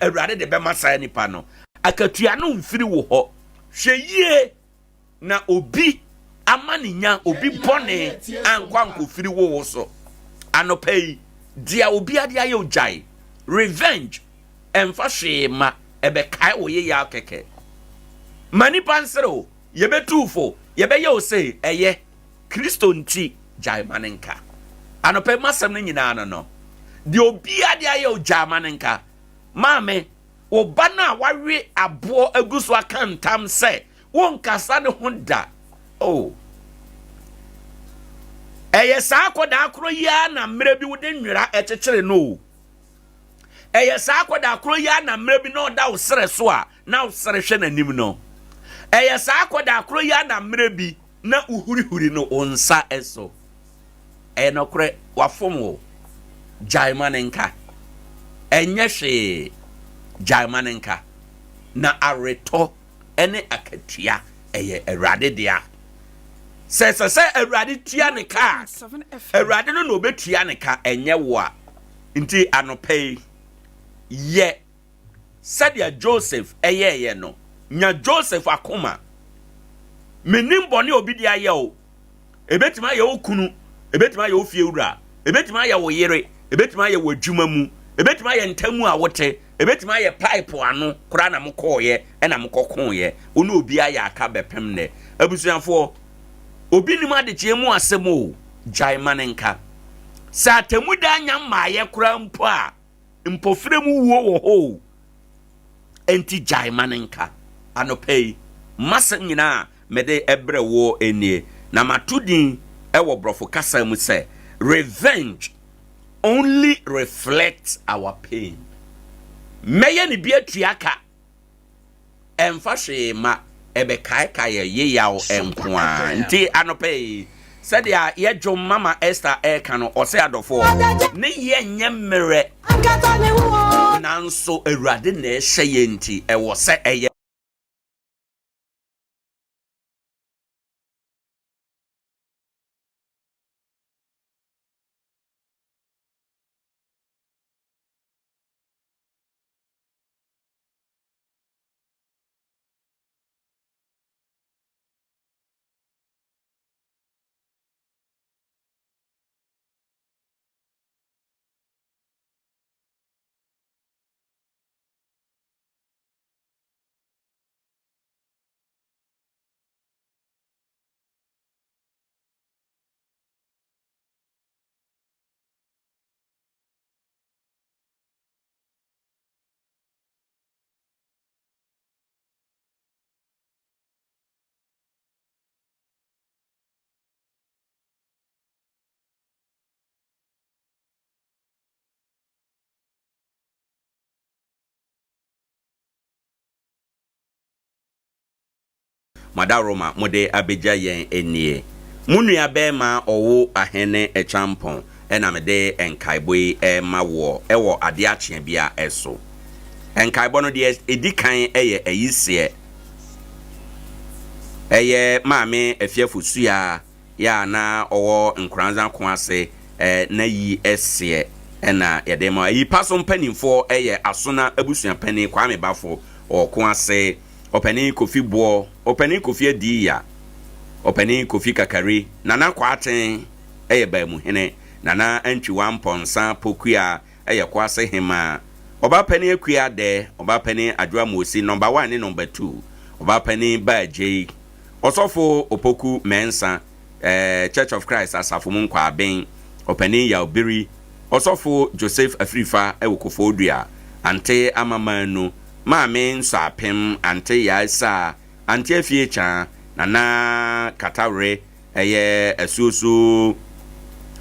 Awurade de bema saa nipa no akatua no mfiri wo ho hweyie na obi amaninya obi bone ankwanko firi wo so anopai dia obi ade aye ojai revenge emfa hwema ebe kai wo ye ya keke mani pansero yebetufo yebe ye o say eye Kristo nti jai manenka anopai masam no nyina no di obi ade aye ojai manenka mame obana wawe abo aguso akantam se won kasa ne honda oh eye sa akoda akro ya na mre bi wode nwira ekekere no eye sa akoda akro ya na mre bi no da usere so a na usere hwe nanim no eye sa akoda akro ya na mre bi na uhurihuri no onsa eso enokre wafomo jaimanenka enye hwe jaimanenka na areto ene akatua eye Awurade dia se Awurade tua ne ka Awurade no obetua ne ka enye wo a nti anopai ye sadia Joseph eye no nya Joseph akoma menim bone obi dia ye o ebetima ye okunu ebetima ye ofiewura ebetima ye wo yere ebetima ye wo adwuma mu ebetima ye ntamu a wote ebetima ye pipe ano kura na mkoye na mkokonye onu obi aya aka bepem ne abusuafo obi ni ma de chiemu asemo jaimanenka sa temu da nya maye kura mpo a mpofire mu wuo wo ho enti jaimanenka anopai masa nyina mede ebre wo enie na matudin ewo brofo kasa mu se revenge only reflects our pain. Meye ni bia tuaka emfa hwema ebe kai ye yawo enkoa nti anope said ya ye dwom mama Esther eka no ose adofo ne ye nyemere nanso Awurade na ehye ye nti ewo se eye Madaroma mode abeja yen enie munua bema Owoahene Acheampong ena mede enkaiboi ma wo ewo Adea Akye Abia eso enkaibo no de edikan eye ayise eye maame afiafusua ya na owo Nkoranza ko ase na yi ese ena yedema yi paso mpanimfo eye asona abusua pani Kwame Bafo ko ase openi Kofi Bo openi Kofi Adiya openi Kofi Kakari nana kwaten eye ba mu hene nana antwi wamponsa pokua eye kwase hema oba pani akua de oba pani adwa mosi number 1 ne number 2 oba pani baje osofo opoku mensa Church of Christ asafo mu nkwa aben openi ya obiri osofo Joseph Afrifa ewokofo odua ante amamanu maame nso apem ante ya sa ante afiecha nana katawre eye asusu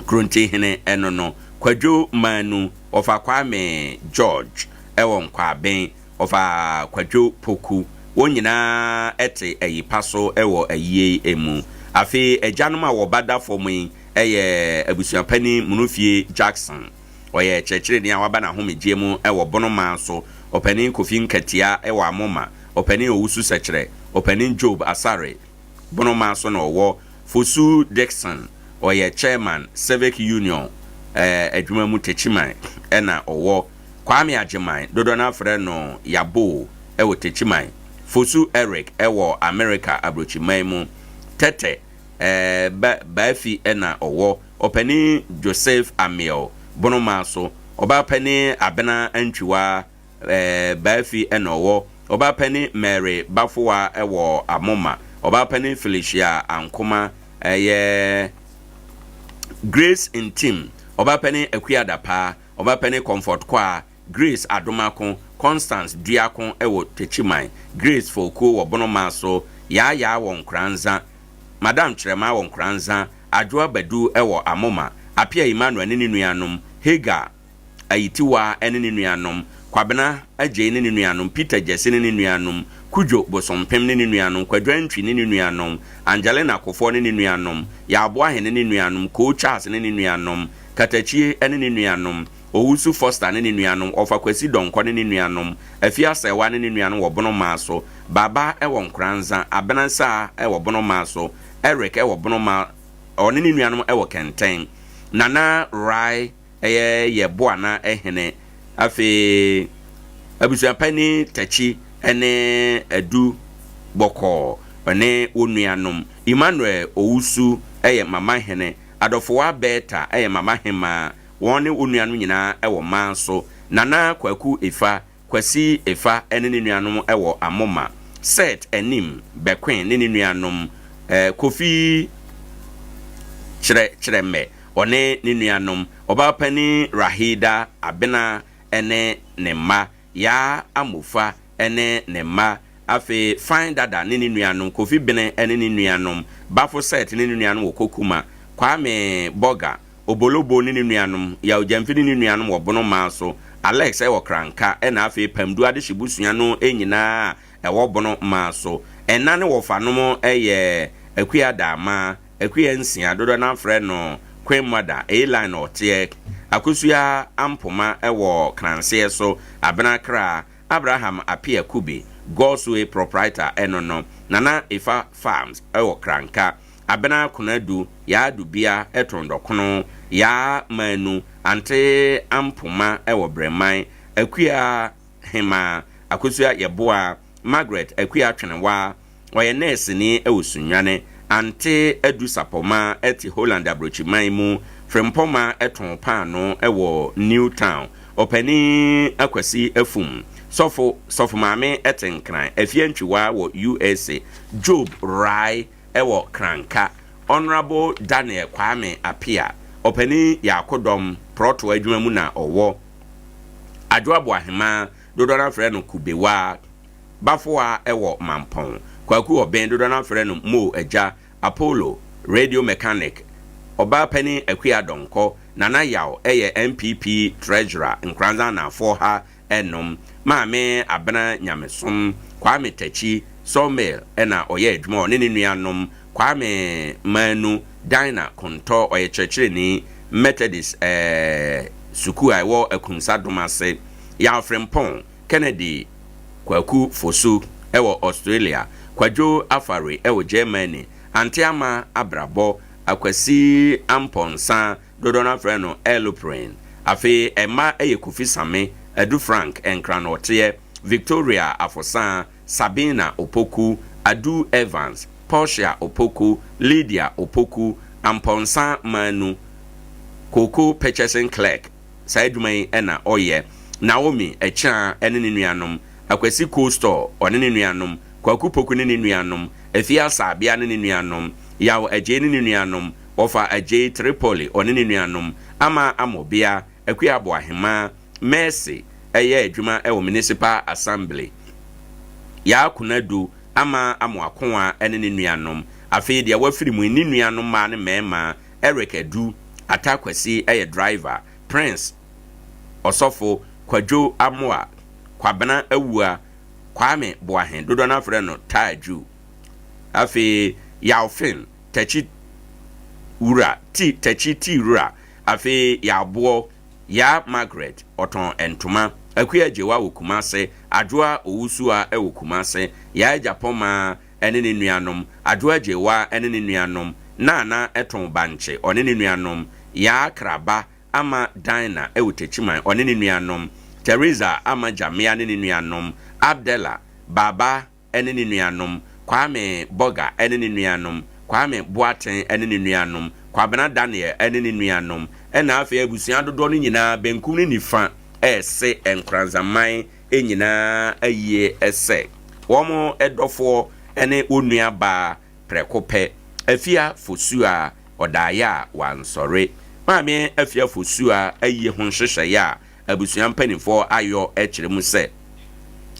krunti hene enono kwadwo manu ofa Kwame George ewo nkwa ben ofa kwadwo poku wonyina ete eyipaso ewo ayi emu afi ejanoma wo bada fomu eye abusuapani munufie Jackson oye chechire ni awaba na homegye mu ewo bonoma so openi Kofi Nkatia ewa amoma openi Owusu Sechere openi Job Asare bonoma so na owo Fosu Dixon oye chairman Civic Union adwuma mu techiman ena owo Kwame Ajeman dodo na frɛ no Yabo ewo Techiman Fosu Eric ewo America abrochiman mu Tete Bafi ena owo Openi Joseph Amiel Bonoma so Oba Penny Abena Antwiwa Bafi ena owo Oba Penny Mary Bafuwa ewo Amoma Oba Penny Felicia Ankoma Grace in Team Oba Penny Ekuadapa Oba Penny Comfort Kwa Grace Adomako Constance Diakon ewo Techiman Grace Foko wo Bonoma so ya wo Nkoranza Madam Chirema wo Nkoranza Adwoa Badu ewo Amoma Apia Emmanuel ne nuanom Hega Ayitiwa ene ne nuanom Kwabena Aje ne nuanom Peter Jesse ne nuanom Kujo Bosompem ne nuanom Kwadwantwi ne nuanom Angelina Kofo ne nuanom ya Owoahene ne nuanom Ko Charles ne nuanom Katachie ene ne nuanom Owusu Foster ne nuanom Ofakwesi Donko ne nuanom Afia Sewa ne nuanom wo Bonoma so Baba ewo Nkoranza Abenansa ewo Bonoma so Eric ewo Bonoma one ne nuanom ewo Kenten Nana Rai ye boana ehene afi abusuapani tachi ene edu boko ene onuanom Emmanuel Owusu mama hene Adofo Beta mama hema wone onuanom nyina ewo manso Nana Kwaku Efa Kwasi Efa ene ne nuanom ewo Amoma Set enim Bekwen ne nuanom Kofi Chireme one ne nuanom Oba Penny Rahida Abena ene nema ya amufa ene nema afi find dada ne nuanom Kofi Bene ene ne nuanom Bafo Set ne nuanom Wokokuma Kwame Boga Obolobo ne nuanom ya Ojamfi ne nuanom wo Bonoma so Alex ewo Kranka ena afi Pamdu Adehibusua no enyina ewo Bonoma so enane wo fanom Akuadama Akuansia dodo na frɛ no Kwemada line otie Akusua Ampoma ewo Kranse so Abenakra Abraham Apia Kubi Godsway proprietor enono Nana Ifa Farms ewo Kranka Abena Kunadu ya Dubia etondokono ya Manu ante Ampoma ewo Breman Akua Hema Akusua Yeboa Margaret Akua Twenwa oye nurse ni ewo Sunwane ante edu sapoma eti Holland abrochiman mu Frempoma eton pano ewo Newtown openi akwasi efum sofo mame etenkran efiantwiwa wo USA Job Rai ewo Kranka Honorable Daniel Kwame Apia openi yakodom proto adwuma mu na owo Owoahene dodora frɛ no Kubewa Bafoa ewo Mampong Kwaku Oben dodora frɛ no Mo Eja Apollo Radio Mechanic Oba Penny Ekuadonko Nana Yaw MPP Treasurer Nkoranza na ha enom Maame Abena Nyamesom Kwame Tachi Sawmill ena oye adwuma ne nuanom Kwame Manu Dina Konto oye churchini Methodist suku aiwo Akunsa Domase ya Frempong Kennedy Kwaku Fosu ewo Australia Kwajo Afare ewo Germany Antiama Abrabo Akwasi Amponsa dodona frɛ no Eloprin afi Emma Kofi Same Edu Frank Enkranotie Victoria Afosan Sabina Opoku Adu Evans Portia Opoku Lydia Opoku Amponsa Manu Koko Purchasing Clerk Saidumai ena oye Naomi Echa ene nuanom Akwasi Cold Store one nuanom Kwaku Poku ne nuanom Efia Sabia ne nuanom Yaw Aje ne nuanom Ofa Aje Tripoli one nuanom ama amobia Owoahene Mercy adwuma ewo Municipal Assembly ya kunadu ama amoakoa ene nuanom afi de wafiri mu ni nuanom ma ne mema Eric Edu Atakwasi driver Prince Osofo Kwajo Amoa Kwabena Awua Kwame Boahen dodo na frɛ no Taju afi Yaufin Tachi Ura Tachi Ura afi Yabo ya Margaret Oton Entoma Akua Jewa wo Kumase Adwoa Owusua wo Kumase ya Japoma ene ne nuanom Adwoa Jewa ene ne nuanom Nana Eton Banche one ne nuanom ya Kraba ama Dina wo Techiman one ne nuanom Teresa Amajamia ne nuanom, Abdella Baba ene ne nuanom, Kwame Boga ene ne nuanom, Kwame Boateng ene ne nuanom, Kwabena Daniel ene ne nuanom, ena afa abusua dodo no nyina benkum ne nifa ese Nkoranza man enyina ayie ese womo edofo ene onua ba prekope afia fosua odaya wansore maame afia fosua ayie ho hyehyɛ ya abusua mpanifo ayo ekyeremu se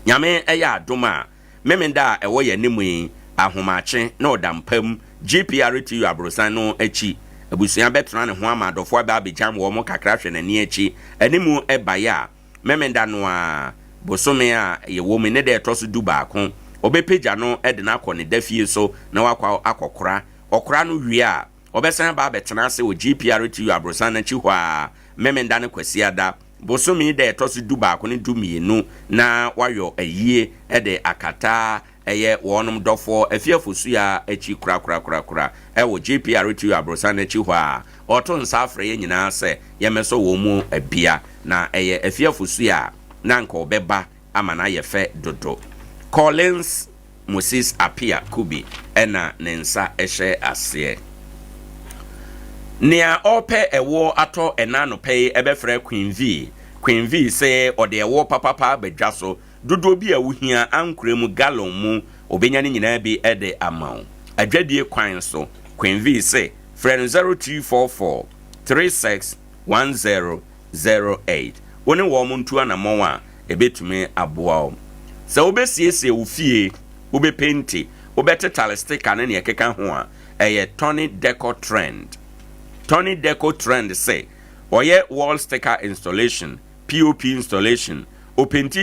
nyame eya adoma memenda ewo ye nimu ahomache na odampam GPRTU abrosan no achi abusuan betena ne ho amadofo aba abegyam wo mo kakra hwe nani achi animu ebaya memenda no a bosome a ye wo me ne de toso du baako obepeja no ede na akọ ne dafie so na wakwa akokora okora no wie a obesan ba betena ase wo GPRTU abrosan na chi hɔ a memenda ne kwasiada bosome de toso du baako ne du mienu na wayo ayie ede akata eye wonom dofo afiafosu ya echi kura ewo GPRTU abrosan echi hɔ a oto nsa afre ye nyina se yemeso wo mu abia na eye afiafosu ya na nka obeba ama na ye fe dodo Collins Moses Apia Kubi ena nensa ehye ase nia ope ewo ato enano pay ebefre Queen V say ode ewo papa bedwaso dodo bi a wuhia ankremu gallon mu obenya ne nyina bi ede amount adwadie kwan so Queen V say friend 0244 361008 woni wo mu ntu anamon a ebetumi aboa se obesiesie wo fie obepenti obetetale sticker ne ne keka ho a eye Tony Deco Trend say oye wall sticker installation POP installation openti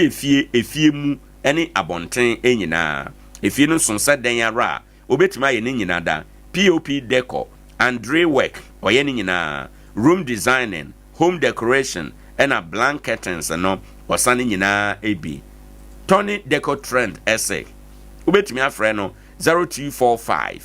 efie mu ene abonten enyina efie no sonsa den yara obetima ye ne nyina da POP decor Andre work oye ne nyina room designing home decoration ena blanketins no osane nyina ebi Tony Deco Trend essay obetimi afre no 0245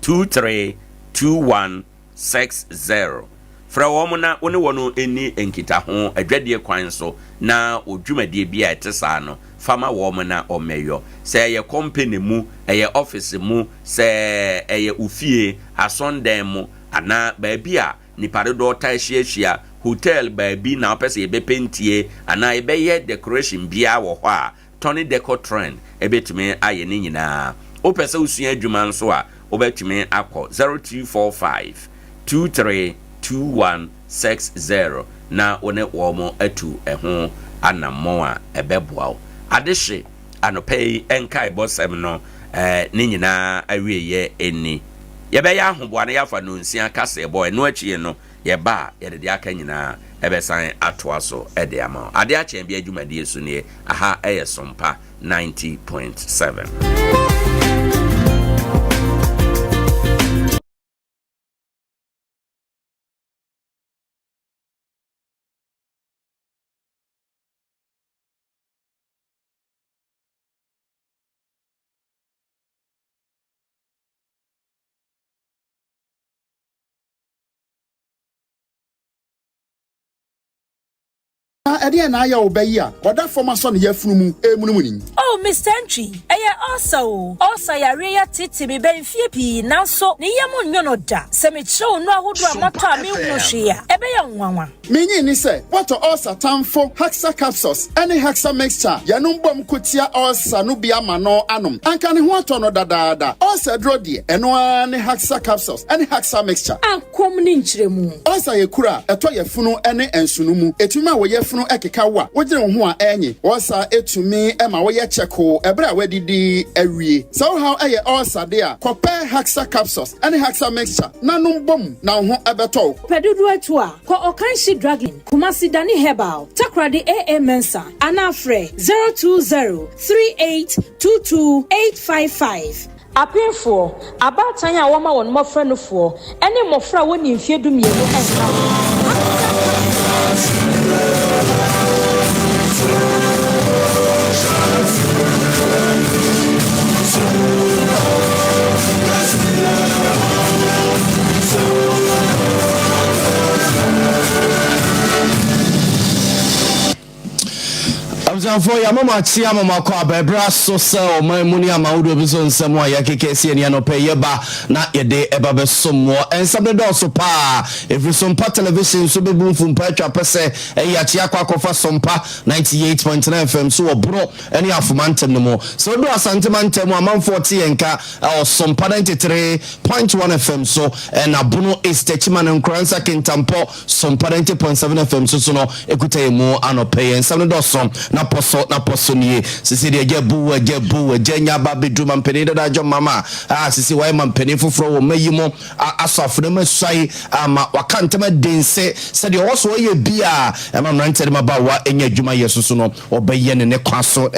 232160 fra womuna woni wono eni enkita ho adwadie kwan so na odwumadie bia etesa no fama womuna omeyo se ye company mu eye office mu se eye ufie asondan mu ana baabia nipare do ta hia hotel baabi na opese ye bepentie ana ebeye decoration bia wo ho a Tony Deco Trend ebetumi aye ni nyina opese usua adwuma nso a obetumi akọ 0245 232160 na one womo atu eho anammo a ebeboa adehye anopei enkai bosem no ni nyina awieye eni yebe ya ahoboa na yafa no nsia kase boy no achie no yeba yede aka nyina ebesan atoa so ede ama Adea Akye Abia adwumadi so ne aha eye Sompa 90.7. Adea na ya obayi a oda forma so ne yafunu mu emunumuni. Oh Mr. Entry also yare ya titi me benfie pi nanso ne yemu nwono da se me chew no ahodo amato a me hunu hwea ebe ya nwanwa Menyi ni se wato ulcer tamfo Haxa capsules any Haxa mixture yanum bom kotia ulcer no bia ma no anom anka ne ho ato no dadaada ulcer dro de eno ani Haxa capsules any Haxa mixture ankom ni nkyeremu ulcer yekura eto yefunu ene ensunu mu etumi a wo yefunu ekeka wa wogire ho a enyi ulcer etumi ema wo ye cheko ebra wadidi awie so how eye ulcer de a kope Haxa capsules any Haxa mixture nanum bom na ho ebeto pedudu atu a ko okanshi dragging Kumasi Dani Herbal Takradi AA Mensa Anafre 02038228855 Apefo abatan ya woma won mofra no fo ene mofra woni mfie dumienu enka for ya mama chia mama kwa bebra so sell my money amaudo biso nsemo ya kekesi ni anope yeba na yede eba besomo ensabe do so pa every Sompa television so be boom fum pa twa pese ya chia kwa kofa Sompa 98.9 FM so obro eni afumantem no mo so do asante mantem amanfo tie enka Sompa 93.1 FM so na Bruno Estechima na Nkoranza Kintampo Sompa 90.7 FM so no ekuta mu anope ensabe do so na poso nie sisi de jebu jenya babedu mampeni da jo mama sisi wai mampeni foforo wo mayimo asafo ma swai ama wakantema dense se de wo so ye bia ma mrante ma ba wa enya adwuma yesusu no obeye ne kwaso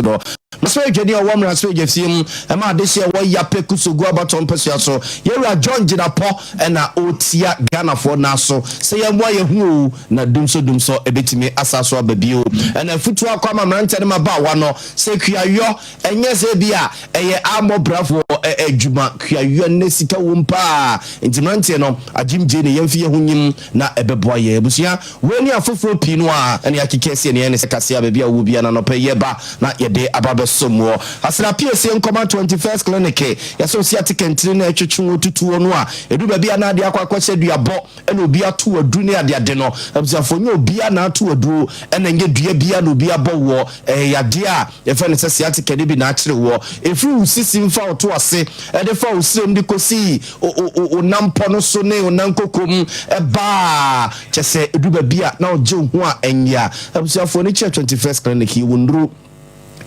do maswe dwani o wamra so jefiem ma de se wo yape kusugu abaton pesia so yewra John Jinapo na otia Ghana for naso se ye mo ye hu na dumso ebetimi asaso ababio na futu akwa ma mrante ma ba wa no se kuayo enye se bia eye amo bravo adwuma kuayo ne sika wumpa intimante no ajimje ne yemfie hunyim na ebeboa ye busia weni afoforo pinu a ene akikese ne ene sekase ababia wo bia na no peye ba na yede ababe somo asra PSC nkoma 21st clinic yaso siate kentire na etwetwe tutuo no a edu bia na ade akwakwase duabo ene obi ato adu ne ade no abusiafo nye obi na ato adu ene nye dua bia na obi abo wo yade a efe ne se siate kede bi na akire wo efri usisi mfa oto ase ede fa usirem di kosi o nampo no so ne o nankokom ba chese edu bia na oje hu a enya abusiafo ne 21st clinic wondru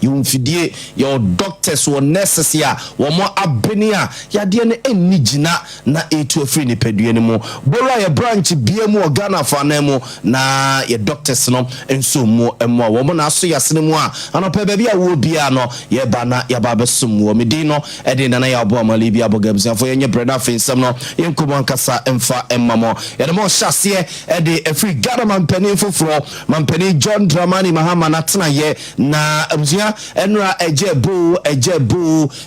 yumfidie your doctors or nurses ya wo mo abenia ya de ne enigina na etu afri ni pedue ne mo bora ya branch bia mu Ghana fa na mo na ye doctors no enso mo emo wo mo na so ya sene mu a anopa ba bia wo bia no ye ba na ya ba besum wo medi no e de na ya bo amali bia bogabsia fo ye nye breda finsem no ye nkomo ankasa emfa emmamo ye de mo hyase e de afri Ghana mampani foforo mampani John Dramani Mahama na tena ye na abusua enra ejebu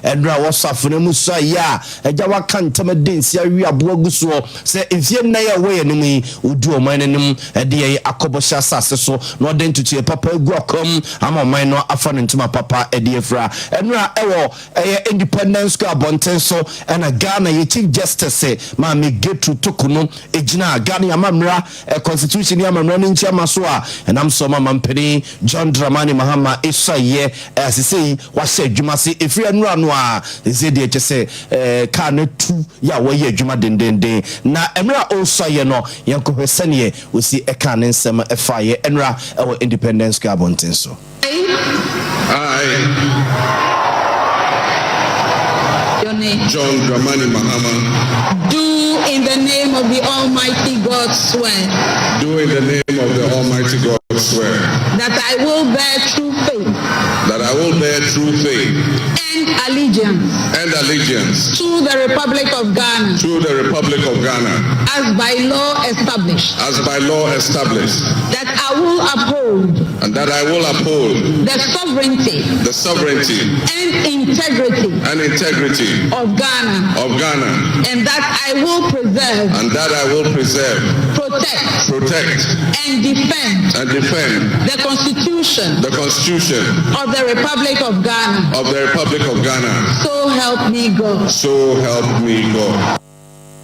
enra wasafune musa ya eja wakantama densi awi aboaguso se enfie na ya we ne mu odu oman nenim ede ye akobosha sase so no den tutu papa egu akom ama oman no afa ne ntuma papa ede efra enra ewo independence ko abonten so ena Ghana ye chief justice ma me getu tokuno ejina Ghana ya mamra constitution ya mamra ne nchi amaso a enam so mama mpeni John Dramani Mahama isaye asisi wase adwuma se efri anura no a ze de chese ka na tu ya wo ye adwuma dendenden na emra osaye no yankohwese ne osi eka ne nsem efaye enra ewo independence ka bonten so John Dramani Mahama, do in the name of the Almighty God swear. Do in the name of the Almighty God swear. That I will bear true faith. That I will bear true faith. And allegiance. And allegiance. To the Republic of Ghana. To the Republic of Ghana. As by law established. As by law established. That I will uphold. And that I will uphold. The sovereignty. The sovereignty. And integrity. And integrity. Of Ghana. Of Ghana. And that I will preserve. And that I will preserve. Protect. Protect. And defend. And defend. The Constitution. The Constitution. Of the Republic of Ghana. Of the Republic of Ghana. So help me God. So help me God.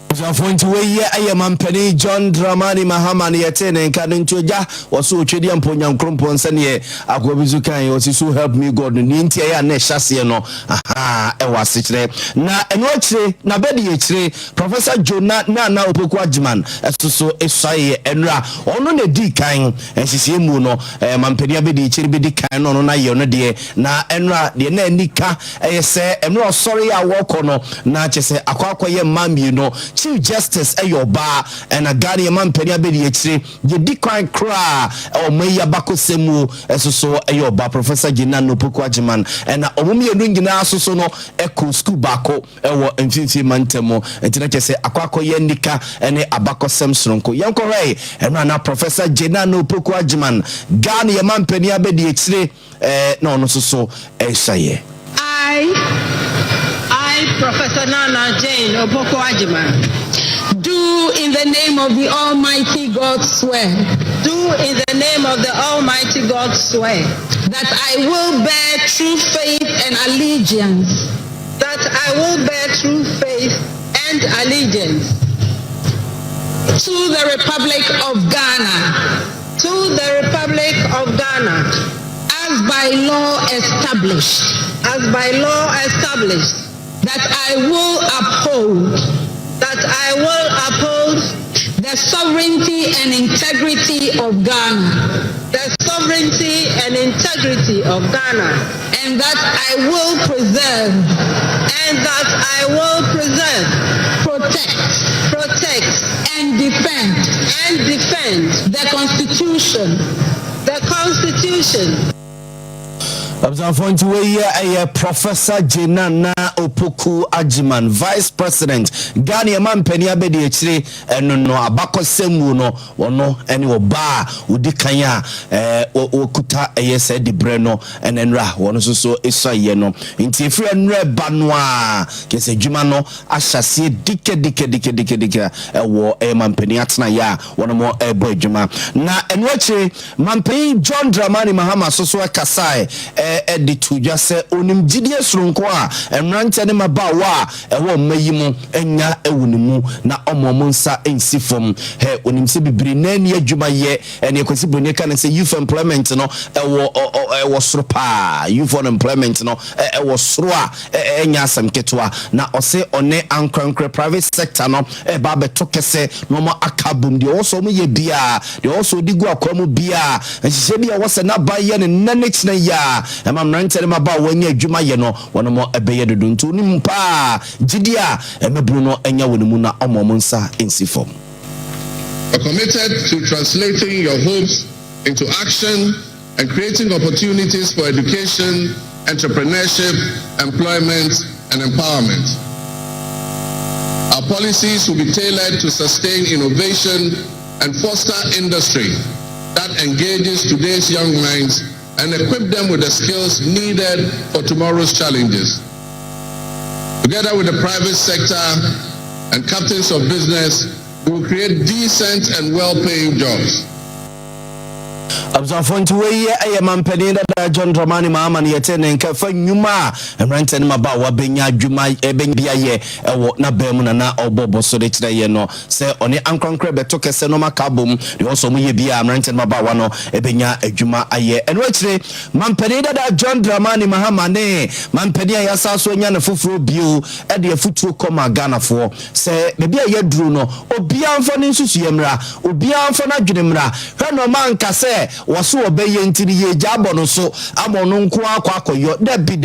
Zafonti we aye mampani John Dramani Mahama ne yetene nka ntoja woso otwedi amponya nkrompo nsane akwabizu kan wosi so help me God ni ntia ya na hyase no e wase kire na eno akire na bedi ye kire Professor Jonah na Opoku Ajiman esoso esaye enra ono na di kan ensisie mu no mampani abedi kire bedi kan no na ye no de na enra de na anika se enra osori ya wokono na chese akwakoye mambi no Chief Justice Ayoba and a Ghana man penny abedi ekire ye decline cra o meya bakosemu so Ayoba Professor Ginano Opoku Ajiman and omumi enu nyina so no eco school bako ewo mfifi mantemo entina kese akwakoye nika ene abakosem sronko yankore na Professor Ginano Opoku Ajiman Ghana man penny abedi ekire no no so esaye I Professor Nana Jane Opoku Ajiman do in in the name of the Almighty God swear. Do in the name of the Almighty God swear. That I will bear true faith and allegiance. That I will bear true faith and allegiance. To the Republic of Ghana. To the Republic of Ghana. As by law established. As by law established. That I will uphold. That I will uphold. The sovereignty and integrity of Ghana. The sovereignty and integrity of Ghana. And that I will preserve. And that I will preserve. Protect. And defend. The Constitution. Abzanfonti we Professor Jenana Opoku Ajiman, Vice President Ghana Mampeni abedi echire eno no abako semu no ono ene oba udi kanya okuta eyese di breno enenra wono so esaye no nti efri enre banwa kese djuma no ahyase dike ewo Mampeni atena ya wono mo ebo djuma na enwache Mampeni John Dramani Mahama so kasai edi tuja se onim gidie soronko a emrante ne mabawa ewo mayimu enya ewunimu na omomo nsa ensifom he onim se bibiri na ni adwuma ye ene kwesi boni ka ne se youth employment no ewo soro pa youth unemployment no ewo soro a enya asam ketwa na ose one ankrankre private sector no ba beto kese no mo akabum de oso mo ye bia de oso digu akwam bia nhye bia wose na baye ne nanechina ya emamrante ma ba wanya adwuma ye no wono mo ebeye dodo ntu ni mpa gidia emebru no enya wonimu na omom nsa ensifom. You're committed to translating your hopes into action and creating opportunities for education, entrepreneurship, employment, and empowerment. Our policies will be tailored to sustain innovation and foster industry that engages today's young minds and equip them with the skills needed for tomorrow's challenges. Together with the private sector and captains of business, we will create decent and well-paying jobs. Abzanfonti we Mampeni da John Dramani Mahama ne yetene nkafa nyuma emrante ne maba wa benya adwuma ebenya ye ewo na bemu na obobo so de kire ye no se oni ankrankre beto kese no makabom de oso mu ye bia emrante ne maba wa no ebenya adwuma aye eno akire Mampeni da John Dramani Mahama ne Mampeni ya saso nya ne foforo bio e de afutuo koma Ghana fo se be bia ye duru no obi amfo ne nsusu yemra obi amfo na dwenemra hwe no manka se waso obeye ntiri ye jabo no so amono nko akoyo debi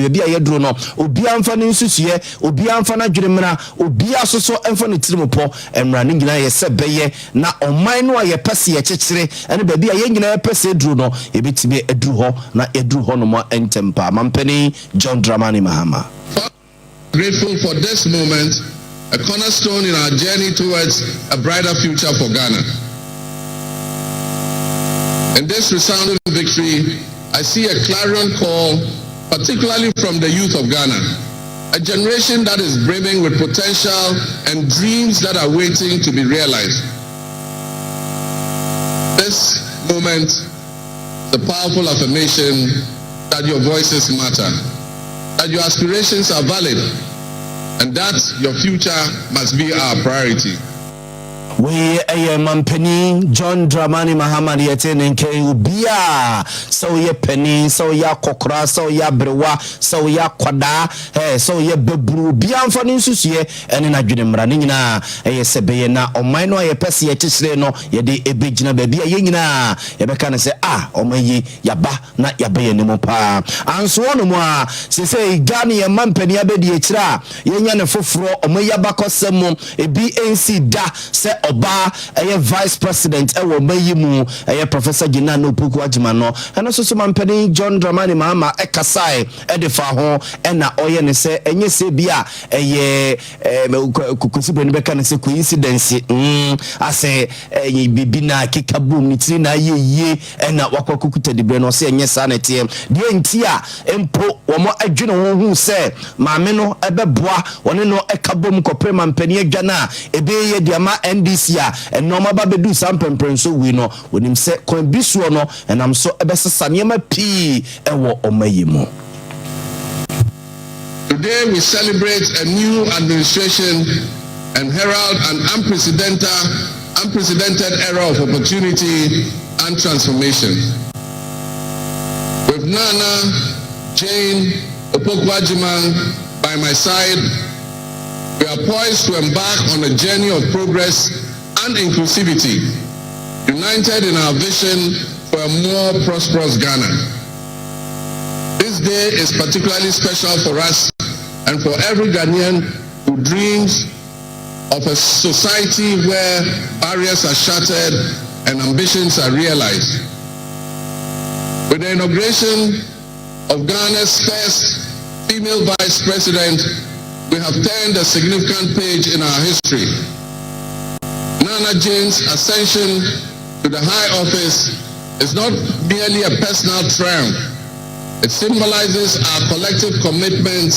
bia ye duro no obi amfa ne nsusuye obi amfa na dweremra obi asoso emfa ne tirimpo emra ne nyina ye se beye na oman no ye pese ye kekere ene ba bia ye nyina ye pese duro no ebetime eduru ho na eduru ho no mo entempa Mampeni John Dramani Mahama. Grateful for this moment, a cornerstone in our journey towards a brighter future for Ghana. In this resounding victory, I see a clarion call, particularly from the youth of Ghana, a generation that is brimming with potential and dreams that are waiting to be realized. This moment is a powerful affirmation that your voices matter, that your aspirations are valid, and that your future must be our priority. We Mampeni John Dramani Mahama yetene nke ubia so ye penny so ya kokra so ya brewa so ya kwada so ye bebru bia mfa ne nsusuye ene na dwenemra ne nyina sebeye na oman no ye pese ye kyekire no ye de ebegina ba bia ye nyina ye beka ne se omayi yaba na yabaye ne mo pa anso no mo a se Ghana ye Mampeni abedi ekira ye nya ne foforo omayi abakosem ebi NC da se oba vice president ewo mayimu Professor Jenana Opoku Ajiman no eno so Mampeni John Dramani Mahama ekasai edefa ho ena oye ne se enye se bia kukusibe ne beka ne se coincidence ase bibi na kikabum ni tiri na ye ena wakwakukuta dibre no se enye sa na tie de ntia empo wo mo adwene ho hu se maame no ebeboa woni no ekabom kopre Mampeni adwana ebe ye diama ND NDC a normal babedu sampemprenso we no wonim se kwan bisuo no enam so ebesesa niema pii ewo omayimo. Today we celebrate a new administration and herald an unprecedented era of opportunity and transformation. With Nana, Jane, Opoku-Agyeman by my side, we are poised to embark on a journey of progress and inclusivity, united in our vision for a more prosperous Ghana. This day is particularly special for us and for every Ghanaian who dreams of a society where barriers are shattered and ambitions are realized. With the inauguration of Ghana's first female vice president, we have turned a significant page in our history. Nana Jane's ascension to the high office is not merely a personal triumph. It symbolizes our collective commitment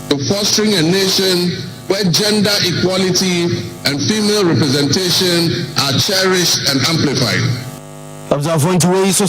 to fostering a nation where gender equality and female representation are cherished and amplified. Observant way so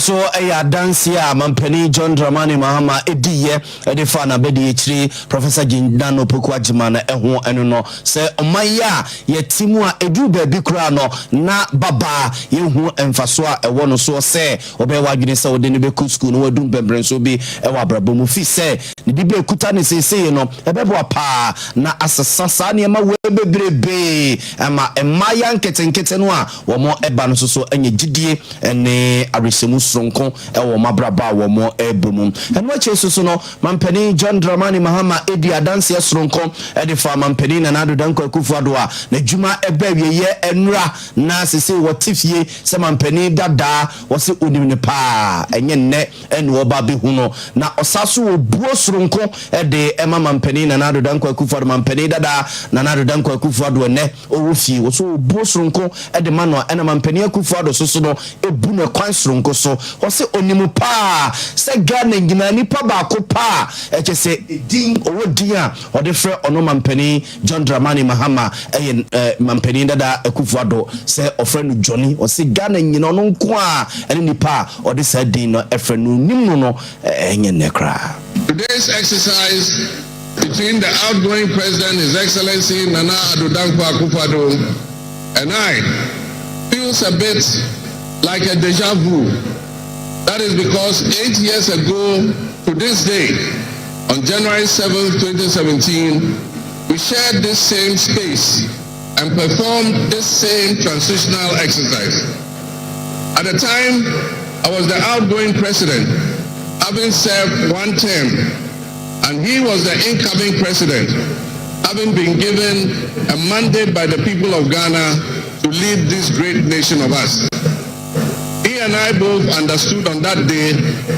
dance ya Mampeni John Dramani Mahama Ediye Edifana Bedi H3 Professor Jindano Opoku-Agyeman eho eno no se omaya ye timu a edu baby kura no na baba ye hu emfaso a ewo no so se obewa adwene se ode ne be ku school no wadum bembrenso bi ewa abrabo mu fi se ne bibi ekuta ne sese no ebebo pa na asesasa ne ma we bebrebe ama emaya nketenkete no a wo mo eba no so anye gidie ene arisemu sonko ewo mabraba wo mo ebrum eno chesu no Mampeni John Dramani Mahama Adea Akye Sonko edifa Mampeni na nado danko Akufo-Addo a na dwuma ebawie ye enra na sese wotifie se Mampeni dada wose onim ne pa enye nne ene oba behu no na osaso obuo Sonko ede ema Mampeni na nado danko Akufo-Addo Mampeni dada na nado danko Akufo-Addo ne owofie woso obuo Sonko ede mano ena Mampeni Akufo-Addo so no ebu na kwan Sonko so wose onimu pa se Ghana ngina nipa ba ko pa eche se din owodin a ode frɛ ono Mampeni John Dramani Mahama Mampeni dada Akufo-Addo se ofrɛ no Johnny wose Ghana ngina ono nko a ene nipa ode se din no efrɛ no nim no enye nekra. Today's exercise between the outgoing president, His Excellency Nana Addo Dankwa Akufo-Addo, and I feels a bit like a deja vu. That is because 8 years ago to this day, on January 7th, 2017, we shared this same space and performed this same transitional exercise. At the time, I was the outgoing president, having served one term, and he was the incoming president, having been given a mandate by the people of Ghana to lead this great nation of us. He and I both understood on that day,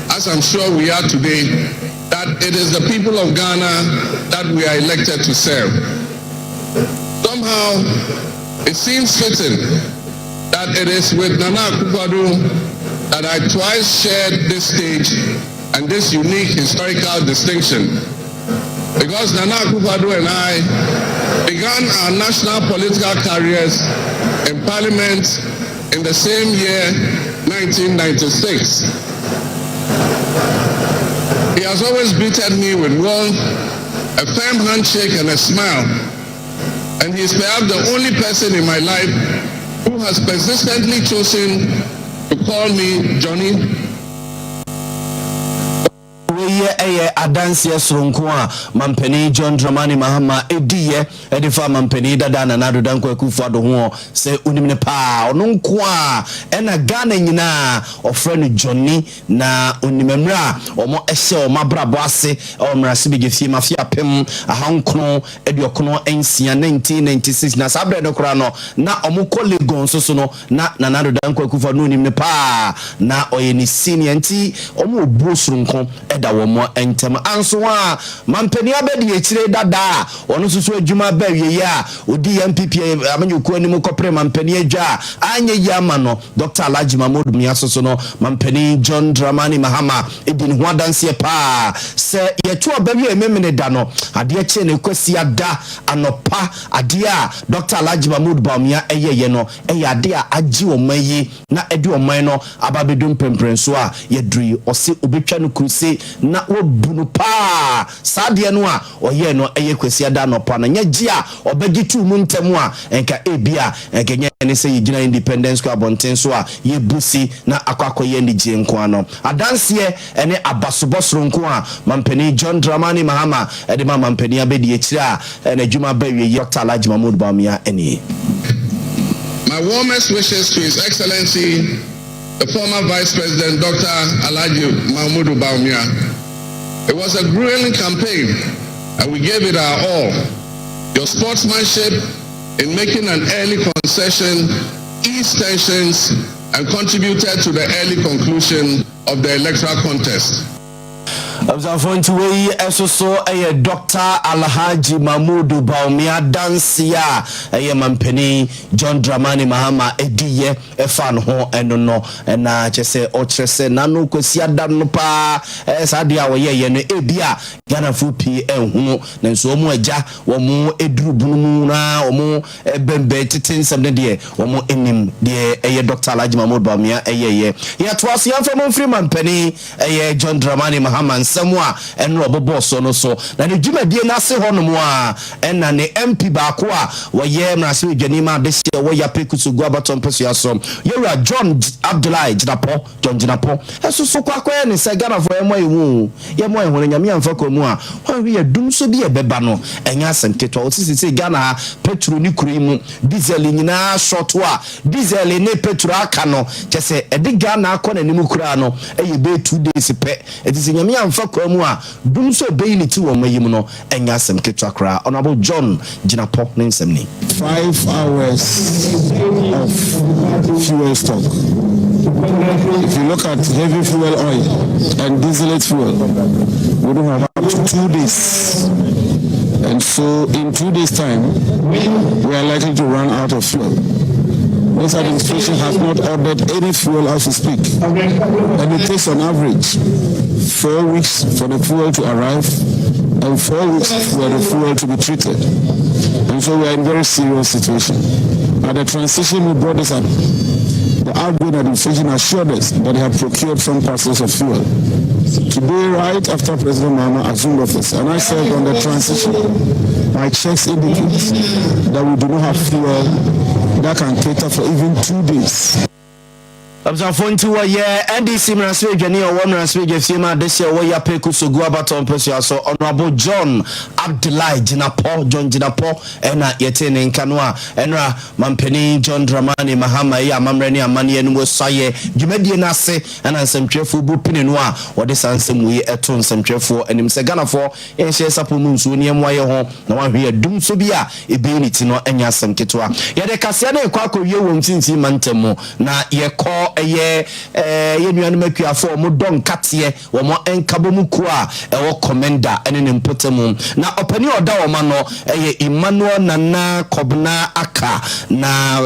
as I'm sure we are today, that it is the people of Ghana that we are elected to serve. Somehow, it seems fitting that it is with Nana Akufo-Addo that I twice shared this stage and this unique historical distinction. Because Nana Akufo-Addo and I began our national political careers in Parliament in the same year, 1996. He has always greeted me with warmth, a firm handshake and a smile. And he is perhaps the only person in my life who has persistently chosen to call me Johnny. Adansia Sonko a Mampeni John Dramani Mahama Ediye edifa Mampeni dada na nado danko Akufo-Addo ho se unim ne pa ono nko a ena Ghana nyina ofre no Johnny na onimemra omo ehye o mabrabo ase o mrase bigefie mafia pem ahankono ediokono ensia 1996 na sabre no kora no na omo colleague so no na nado danko Akufo-Addo unim ne pa na oyeni senior nti omo obuo Sonko eda wo omo entem anso a mampani abedi echire dada ono susu adwuma ba wiye a odi MPP amanyuku anim kopre mampani adwa anye yama no Dr. Alhaji Mahmoud Miasoso no mampani John Dramani Mahama edin ho adanse pa se yetu obabi ememene da no ade che ne kwasi ada anopa ade a Dr. Alhaji Mahmoud Bawumia eyeye no ade a agi omayi na edi oman no ababedum pemprenso a yedri ose obetwa no kruse na wobunu pa sade no a oye no eye kwasi ada anopa na nyagi a obagi tu mu ntemu a enka ebia enkenye ne se yigina independence ko abonten so a yebusi na akwakoye ndigye nko ano adanse ene abasobosoro nko a mampani John Dramani Mahama ede ma mampani abedi echira na adwuma ba wie Dr. Alhaji Mahmoud Bawumia eni. My warmest wishes to His Excellency, the former Vice President, Dr. Alhaji Mahmoud Bawumia. It was a grueling campaign, and we gave it our all. Your sportsmanship in making an early concession eased tensions and contributed to the early conclusion of the electoral contest. Abzafon esoso Dr. Alhaji Mahmoud Bawumia dansia mampeni John Dramani Mahama ediye efan ho eno na chese ochrese nanu kwesi adanu pa sade a woye no ebia Ghana fupi ehunu na nso omu aja wo mu eduru bunu na omu bembe titinsem ne de omu enim de Dr. Alhaji Mahmoud Bawumia ye twas yamfa mo free mampeni John Dramani Mahama samwa enro bobo so no so na ne dwumadie na se ho no mo a enna ne MP ba ko a woye mrase dwanima de se wo ya pekusu go abaton pesu aso yewura John Abdullahi Jinapo eso so kwakwa ne se Ghana for emo ewu ye mo ehun nyame amfa ko mu a ho ye dum so bi ebeba no enya asentete o sisi Ghana petrol ni kuri mu diesel nyina short a diesel ne petrol aka no kese edi Ghana akọ na nimu kura no eye be 2 days pe etisi nyame amfa ko mu a dum so be ni ti wo mayim no enya asem ketwa kra Honorable John Jinapo ne nsem ni 5 hours of fuel stock. If you look at heavy fuel oil and distillate fuel, we don't have up to 2 days. And so in 2 days time, we are likely to run out of fuel. This administration has not ordered any fuel as we speak. And it takes on average 4 weeks for the fuel to arrive and 4 weeks for the fuel to be treated. And so we are in a very serious situation. At the transition, we brought this up. The outgoing administration assured us that they had procured some parcels of fuel. Today, right after President Mahama assumed office, and I said on the transition, my checks indicate that we do not have fuel that can cater for even 2 days. Abzafon ti wo ye NDC mraswe dwane o wo mraswe gefima de se wo ya peku so go abaton pesu aso Honorable John Abdullahi Jinapo ena yete ne nkano a enra mampeni John Dramani Mahama ya mamrani amane enu wosaye dwumadie na ase ena nsɛmtwefo bu pini no a wo de sansem wi eto nsɛmtwefo enim se Ghana fo enhye sapo mu nsu ne emu aye ho na wa hwe adum so bi a ebeniti no enya asɛm ketwa ye de kase na ekwa akɔwie wo mtinti mantemu na ye kɔ ye nuanu makuafo mo don katie wo mo enkabo mu ku a ewo commander ene ne mpotemu na opani oda wo ma no Emmanuel Nana Kobna Aka na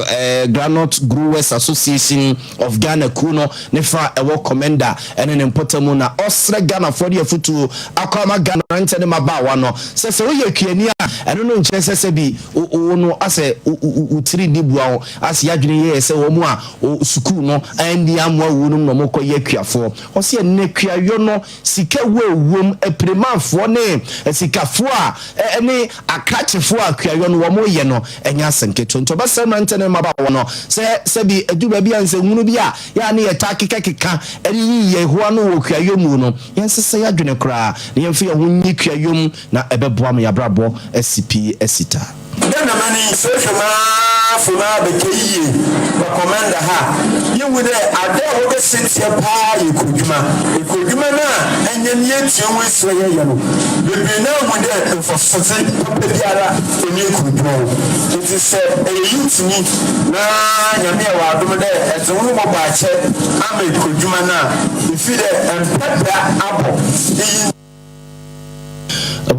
Granite Growers Association of Ghana kuno ne fa ewo commander ene ne mpotemu na osre Ghana for the futu akoma Ghana rente ne maba wa no se wo ye kuani a ene no nche se bi no ase utiri dibuawo ase yadwene ye se wo mu a sukuu no endi amwa wunum no mokoye kuafo o se ne kuayo no sika wewom epremafo ne sikafo a ene akrachefo a kuayo no wo moye no enya asenketo nto basem rente ne maba wo no se bi aduba bi anse hunu bi a ya ne yeta keka eri ye ho no wo kuayo mu no yensese ya dwene kra ne yemfi ye ho nyi kuayo mu na ebeboa me yabrabo SCP esita Dana mani sefema funa bekeyi ba commander ha yewu de Adea wo be sitie pa yikodwuma na enyenie tienwe sire ye no bebi na mu de mfosose biara oni yikodwuma it is a youth ni na nyame wa adom de ezewu mo ba che ama yikodwuma na ifi de empepra abo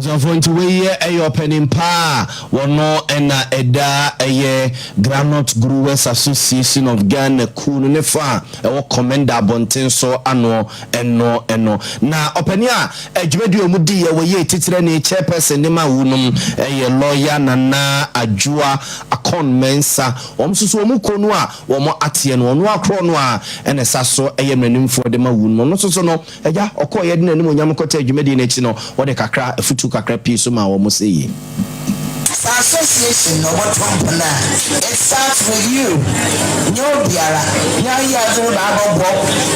Observe into we a opening pa wono ena eda eye Granite Growers Association of Ghana kunu ne fa e wo commenda abonten so ano eno na openia adwumadi omudi ye wo ye titire ne chairperson ne ma wunum eye lawyer Nana Adea Akye Mensa omsusu omukonu a wo mo atie no ono akro no a ene saso eye mranimfo de ma wunum no so no eja okoye de nanim onyam kota adwumadi ne chi no wo de kakra afutu kakra pi so ma wo mo sey association no what company it starts with you no biara nya ya zo ba bo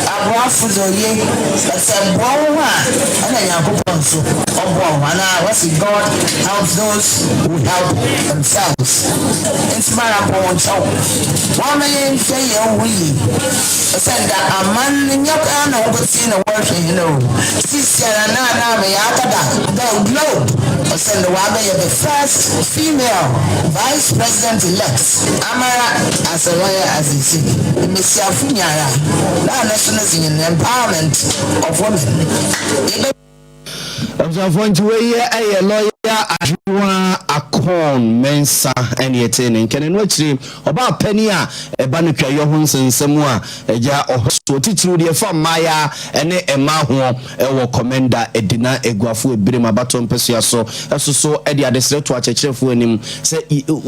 abuafu zo ye that's a bon one ana yakopon so obo wana what God helps those who help themselves inspire upon so one man say we said that a man nyaka na oboti na work you know sister na me yakada the globe said the wabe the first female vice president-elect Amara as a lawyer as he said Mr. Funyara national empowerment of women. I'm going to a lawyer Adea Akye Mensa and yeten and can watching about penny a banukwa yohunsen semua eja ohoso titru de fa maya ene ema ho e commenda edina eguafo ebirema baton pesia so e de adesre to achechefo anim se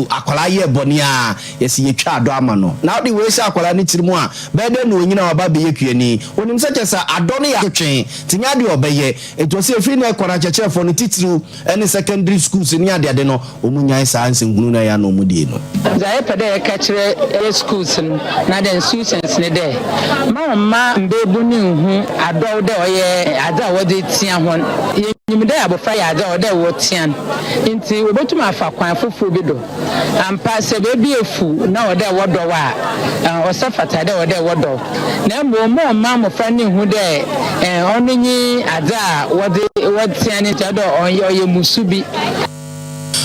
akwala ye boni a yesi yetwa ado ama no na de we se akwala ni tirimu a be de no nyina oba be yekuani onim se chesa ado no ya twetwen tinya de obeye eto se efi na akwala achechefo no titru ene secondary schools ni ade no omunya science ngunu na ya no mudie no za e pede ka kire schools na den students ne de mama mbebu ni hu ado de oye ada wode tia ho nyimde abofa ya ada wode wo tia nti obetum afa kwan fufu bi do ampa se be bi efu na wode wodo wa osafata de wode wodo na mbo mo fa ni hu de onunyi ada wode tia ni tado oye musubi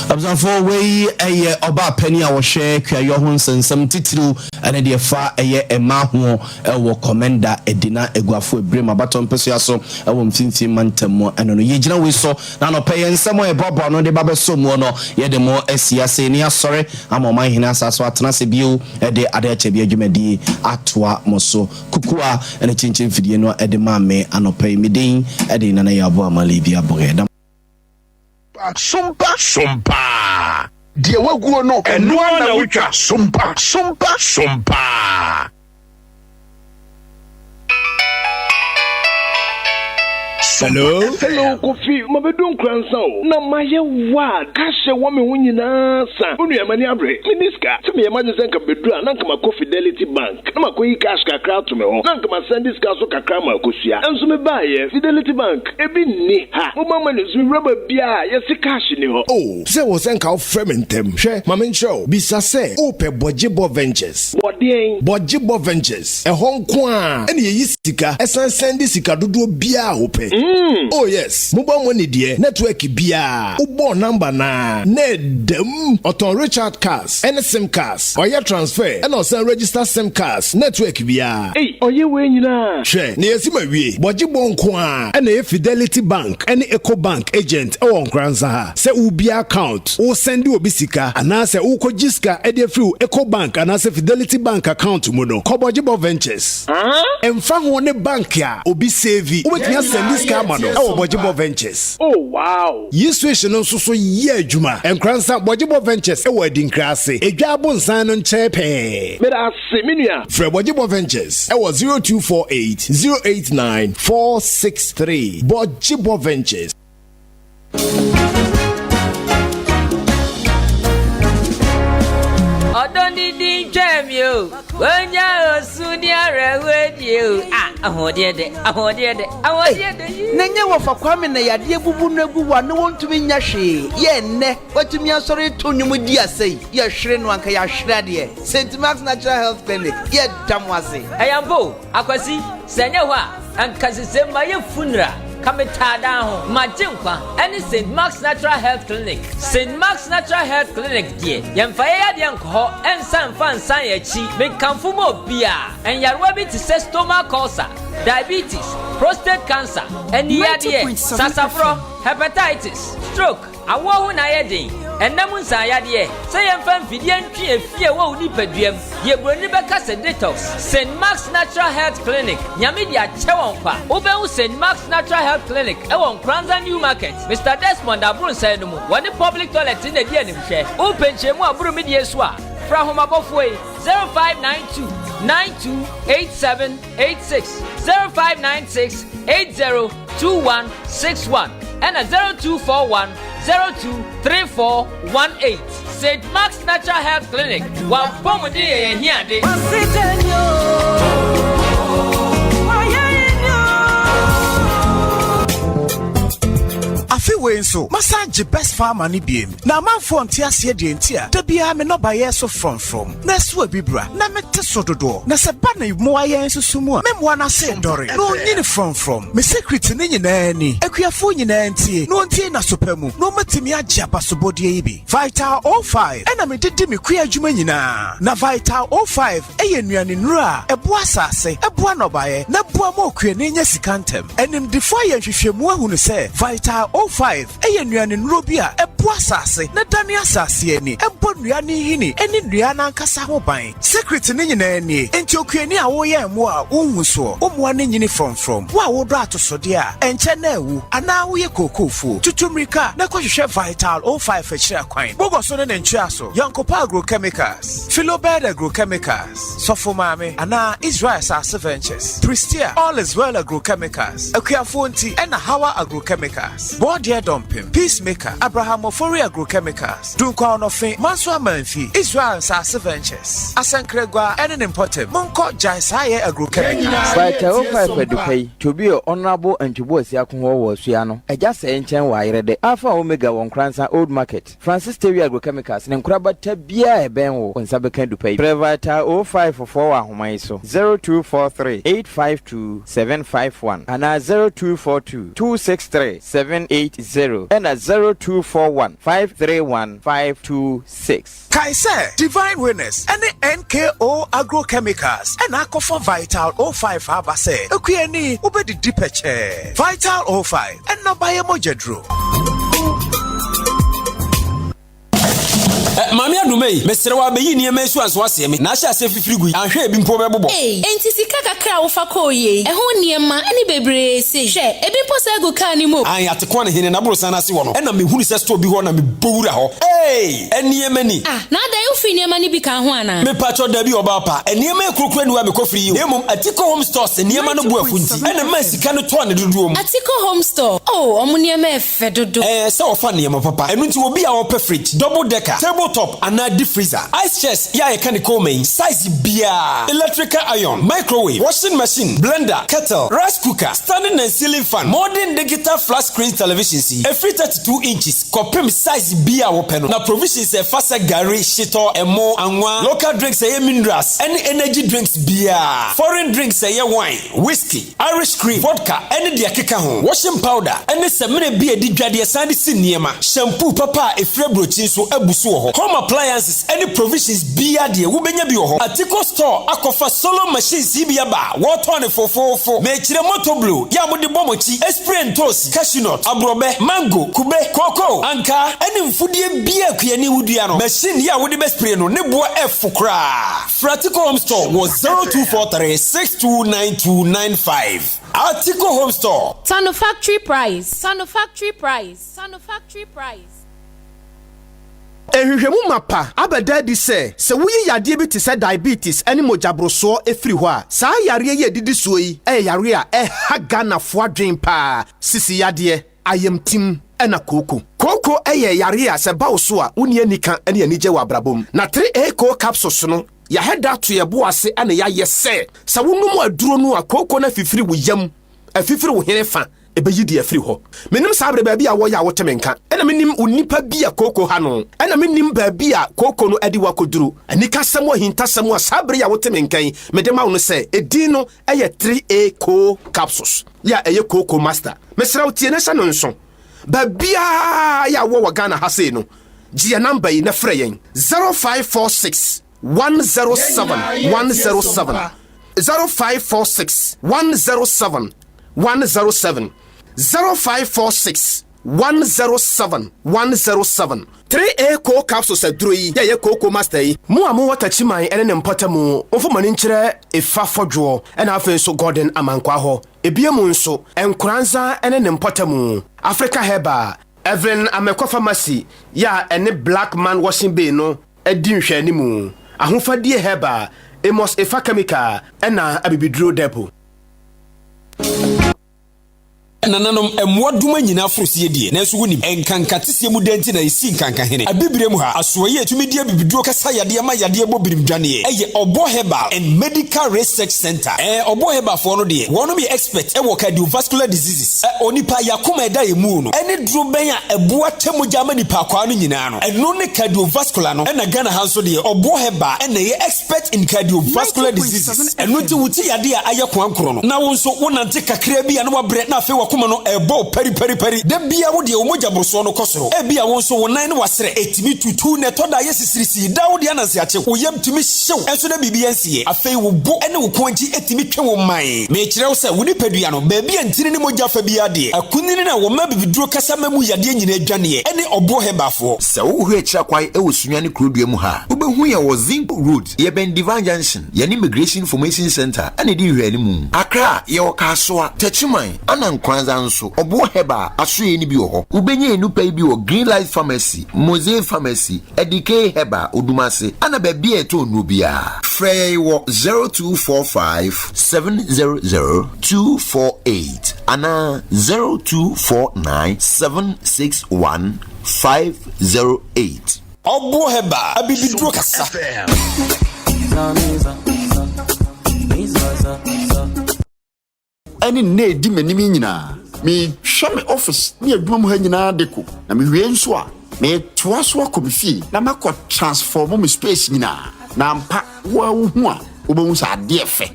Abzanfo we eye oba penny a wo hwe kwa yo ho nsensem titiru ene de fa eye ema ho wo commenda edina eguafo ebrema baton peso aso wo mfimfim mantam eno no yegina we so na no peye nsem e bobo no de babeso mu no ye de mo asiase ni asore amoma hina asaso atena se bio de Adea Akye Abia dwumadi atoa moso kukua ene chinchin fidie no de mame anopai midin de nana yabo amali bia boge Sompa. Dear waguo no eno na witwa sompa. Hello, Kofi. Mabedu Nkoranza o. Na maye wa kashe wa me hunyina sa. Onu ya mani abre. Miniska. Timi ya mani senka bedu a nanka mako Fidelity Bank. Na mako yi cash kakra to me ho. Nanka ma send this cash so kakra ma akosua. Enso me ba ye Fidelity Bank. Ebi ni ha. Mo mama ni zumi rubber bia ye si cash ni ho. Oh, se wo senka o frementem. Hwe, ma mencho. Bisa se o pe Bojibo Ventures. Bojibo Ventures. E honko a. Ene ye sika. Esan send sika dodo bia o pe. Oh yes, mobile money dear network bia. Ubo number na nedem Oton Richard Cars, NSM Cars, or your transfer, and also register SIM Cars, network bia. Hey, oye we nyina. She, ne yesi mawie. Bojibo nkwa, ene Fidelity Bank, ene Eco Bank agent e won Nkoranza ha. Se ubia account, o send obi sika, anase ukojiska ede free Eco Bank anase Fidelity Bank account mu no. Ko Bojibo Ventures. Emfa ho ne bank ya obi save. Ubetnya send this car Bojibo Ventures. Oh wow. Yiswation nso so ye adwuma. Nkoranza Bojibo Ventures e wadi nkrase. Edwabo nsan no nchepe. Mera seminua. Fre Bojibo Ventures e was 0248 089 463. Bojibo Ventures. Jamio, when ya Sunia radio. I want it. Nanya wa kwame na ya de bubu na gu wa no want to be nyashi. Ye ne, what me sorry to nyumu dia say. Ye hre no anka ya hre de. St. Mark's Natural Health Clinic. Ye tamwase. Ayambo, akwasi, senya hwa, anka sesema ye funra. Kametada ho majinkwa any St. Mark's Natural Health Clinic. St. Mark's Natural Health Clinic die yemfa ya de anko ensan fan san ya chi me kanfumo bia en yarwa bi ti se stomach ulcer diabetes, prostate cancer, NEADA, sasafro, hepatitis, stroke, awohu na yedin, enamun sa yade, say enfam fidian twi efie wo ni paduam, ye broni beka se detox, St. Mark's Natural Health Clinic, nyame dia chewon kwa. Obehu St. Mark's Natural Health Clinic, ewon Nkoranza New Market. Mr. Desmond Abrun say no mu, wani public toilet in the dia ni hwe. Open chemu aburu mi die so a, fra homa bofwe 0592 928786 0596 802161 and a 0241 023418. St. Mark's Natural Health Clinic. One pomodi here. Afi we nso massage best farmer ni biem na amanfo nte ase de ntia da bia me no ba ye so from na so abibra na mete so dodo na se ba na mo aye susumu a me mo na se dore no nyini from me secret ni nyina ni akuafo nyina ntie no ntie na sopamu no matimi agye abasobodie yi bi Vital 05 ena me didi me kua adwuma nyina na Vital 05 eye nuane nura ebo asase ebo no ba ye na bo ma okua ni nya sikantem enim defo ye hwehwemu ahunu se Vital 05 eye nuane nuro bi a ebo asase na dane asase ani ebo nuane hini eni nuane ankasa ho ban secret ni nyina ni enti okua ni a wo ye mo a unhu so omoa ni nyini from wo a wo do atosode a enche na ewu ana wo ye kokofu tutumrika na kohwehwe Vital 05 achira kwan bogo so ne ntua so Yankopa Agrochemicals, Philobed Agrochemicals, Sofomame ana Israel Sase Ventures, Pristia All is Well Agrochemicals, Akuafonti and Hawa Agrochemicals, Bordia Dumping, Peacemaker, Abraham Ofori Agrochemicals, Dunkwa Onofe, Manswa Manfi, Israel Sase Ventures, Asankregwa and an important Monko Jaisaye Agrochemicals. Vital 05 Educate to be honorable and to boss Yakunwo Wosiano, a just ancient wire the Alpha Omega Nkoranza Old Market, Francis Terry Agrochemicals, and Nkraba Tabia Benwo, on Sabakan to pay. Vital 05 for 4 Homaiso 0243 852 751 and a 0242 263 780 and a 0241 531 526. Kaise Divine Winners and the NKO Agrochemicals and Akofa Vital 05 Abase Okueni Ubedi Dipeche Vital 05 and Nabaya Mojedro. Mami adumei mesere wa beyi ni emesu anso asemi na ahia se fifirigu ahwe bi mpo bebobo enti sika kakra wo fa ko ye eho niema eni bebre se hwe ebi mpo se go ka ni mo an atekwa ne hene na bro sana se wo no na mehunu se store bi ho na me bowura ho eniema ni na da yo fi niema ni bi ka ho ana me pacho da bi oba pa eniema ekrokro ni wa me kofiri yi emom Atiko Home Stores eniema no buafu nti na ma sika no to ne dodo mu Atiko Home Store omo niema efe dodo se wo fa niema papa enu nti obi a wo pe fridge double decker tabletop and deep freezer ice chest ya mechanical main size bia electrical iron microwave washing machine blender kettle rice cooker standing and ceiling fan modern digital flat screen television see every 32 inches copem size bia wo peno na provisions e fasa gari shito emo anwa local drinks e minerals any energy drinks bia foreign drinks e wine whiskey Irish cream vodka any dia keka ho washing powder any semene bia di dwade sande siniema shampoo papa e frebrochi so abusu ho home appliances any provisions bia de wo benya bi ho Atiko store akofa solo machines bia ba water ne fofofo me kire motor blue ya mo de bomochi spray ntosi cashew nut abrobe mango kube cocoa anka any mfudie bia kuani wudua no machine ya wo de spray no ne bo efukra Atiko Home Store was 0243 629295 Atiko Home Store Sano factory price ehwehwemu mapa abeda di se wuyi yade bi te se diabetes ene mojabroso efiri ho a saa yare ye didi so yi yare a haga na fo adwen pa sisi yade ayamtim ena koko yare a se bawo so a woni anika ene anije wa brabom na 3A co capsules no ya heda to ye bo ase ene ya yese sa wonum aduro no a koko na fifiri wo yam afifiri wo herefa ebeyi di afiri ho menim sabre baabi a wo ya wo temenka ena menim onipa bi a koko ha no ena menim baabi a koko no adi wakoduru anika samo hintasamo a sabre ya wo temenkan medema wo no se edin no eye 3A co capsules ya eye koko master mesra utie na sha no nso baabi a ya wo Ghana ha sei no gia number yi na frɛ yen 0546 107 107 0546 107 107 0546 107 107 3A co capsules adroi ya coco master yi mu amu watachiman ene ne mpatamu ofomani nkyere efa fodwo ena afen so golden amankwa ho ebiemu nso Nkoranza ene ne mpatamu Africa Herbal Evelyn Amekwa Pharmacy ya ene Black Man Washing Bay no edi nhwe animu ahofadie Herbal Emos Efa Chemical ena abibidro depo nananom emwaduma nyina afrosie die nanso woni enkankatese mu denti na isi nkanka hene abibire mu ha asoye etumi die bibiduo kasa yade ma yade bobirim dwane eye Obo Herbal and Medical Research Center Obo Herbal for no de wono be expert wo cardiovascular diseases onipa yakoma eda emu no ene duro ben a eboa temoja ma nipa kwa no nyina no eno ne cardiovascular no na Ghana hanso de Obo Herbal ene ye expert in cardiovascular diseases eno ti wuti yade a ayekwa nkoro no na wonso wonante kakra bi a no wabre na afi kuma no ebo peri de bia wo de omoja broso no kosoro e bia wonso wonan ne wasere etimi tutu ne toda yesisirisi da wo de ananse ache woyam timi hyew enso da bibia nsie afei wo bo ene wo konji etimi twe wo man me kire wo se wo ni padua no ba bia ntini ne moja fa bia de akunini na wo ma bibiduro kasa mamu yade nyina adwane ene Obo Herbal fo se wo hu akira kwai e wo sunya ne krodua mu ha wo behu ye wo Zinc Road ye ben Divine Junction ye ni Immigration Information Center ene di hwani mu Accra ye wo kasoa tachiman ana Nkoranza nso Obo Herbal asoye ni bi wo ho ubenye enupa bi wo Green Light Pharmacy Mosaic Pharmacy Adea Herbal Odumase ana ba bia eto no bia frey wo 0245 700 248 ana 0249 761 508 Obo Herbal abibiduro kasa Any ne di menimi nyina me hwe me office ne adwuma mu ha nyina deko na me hwie nso a me toa so akomifi na makɔ transform me space nyina na ampa wa hu a obohu sa ade efe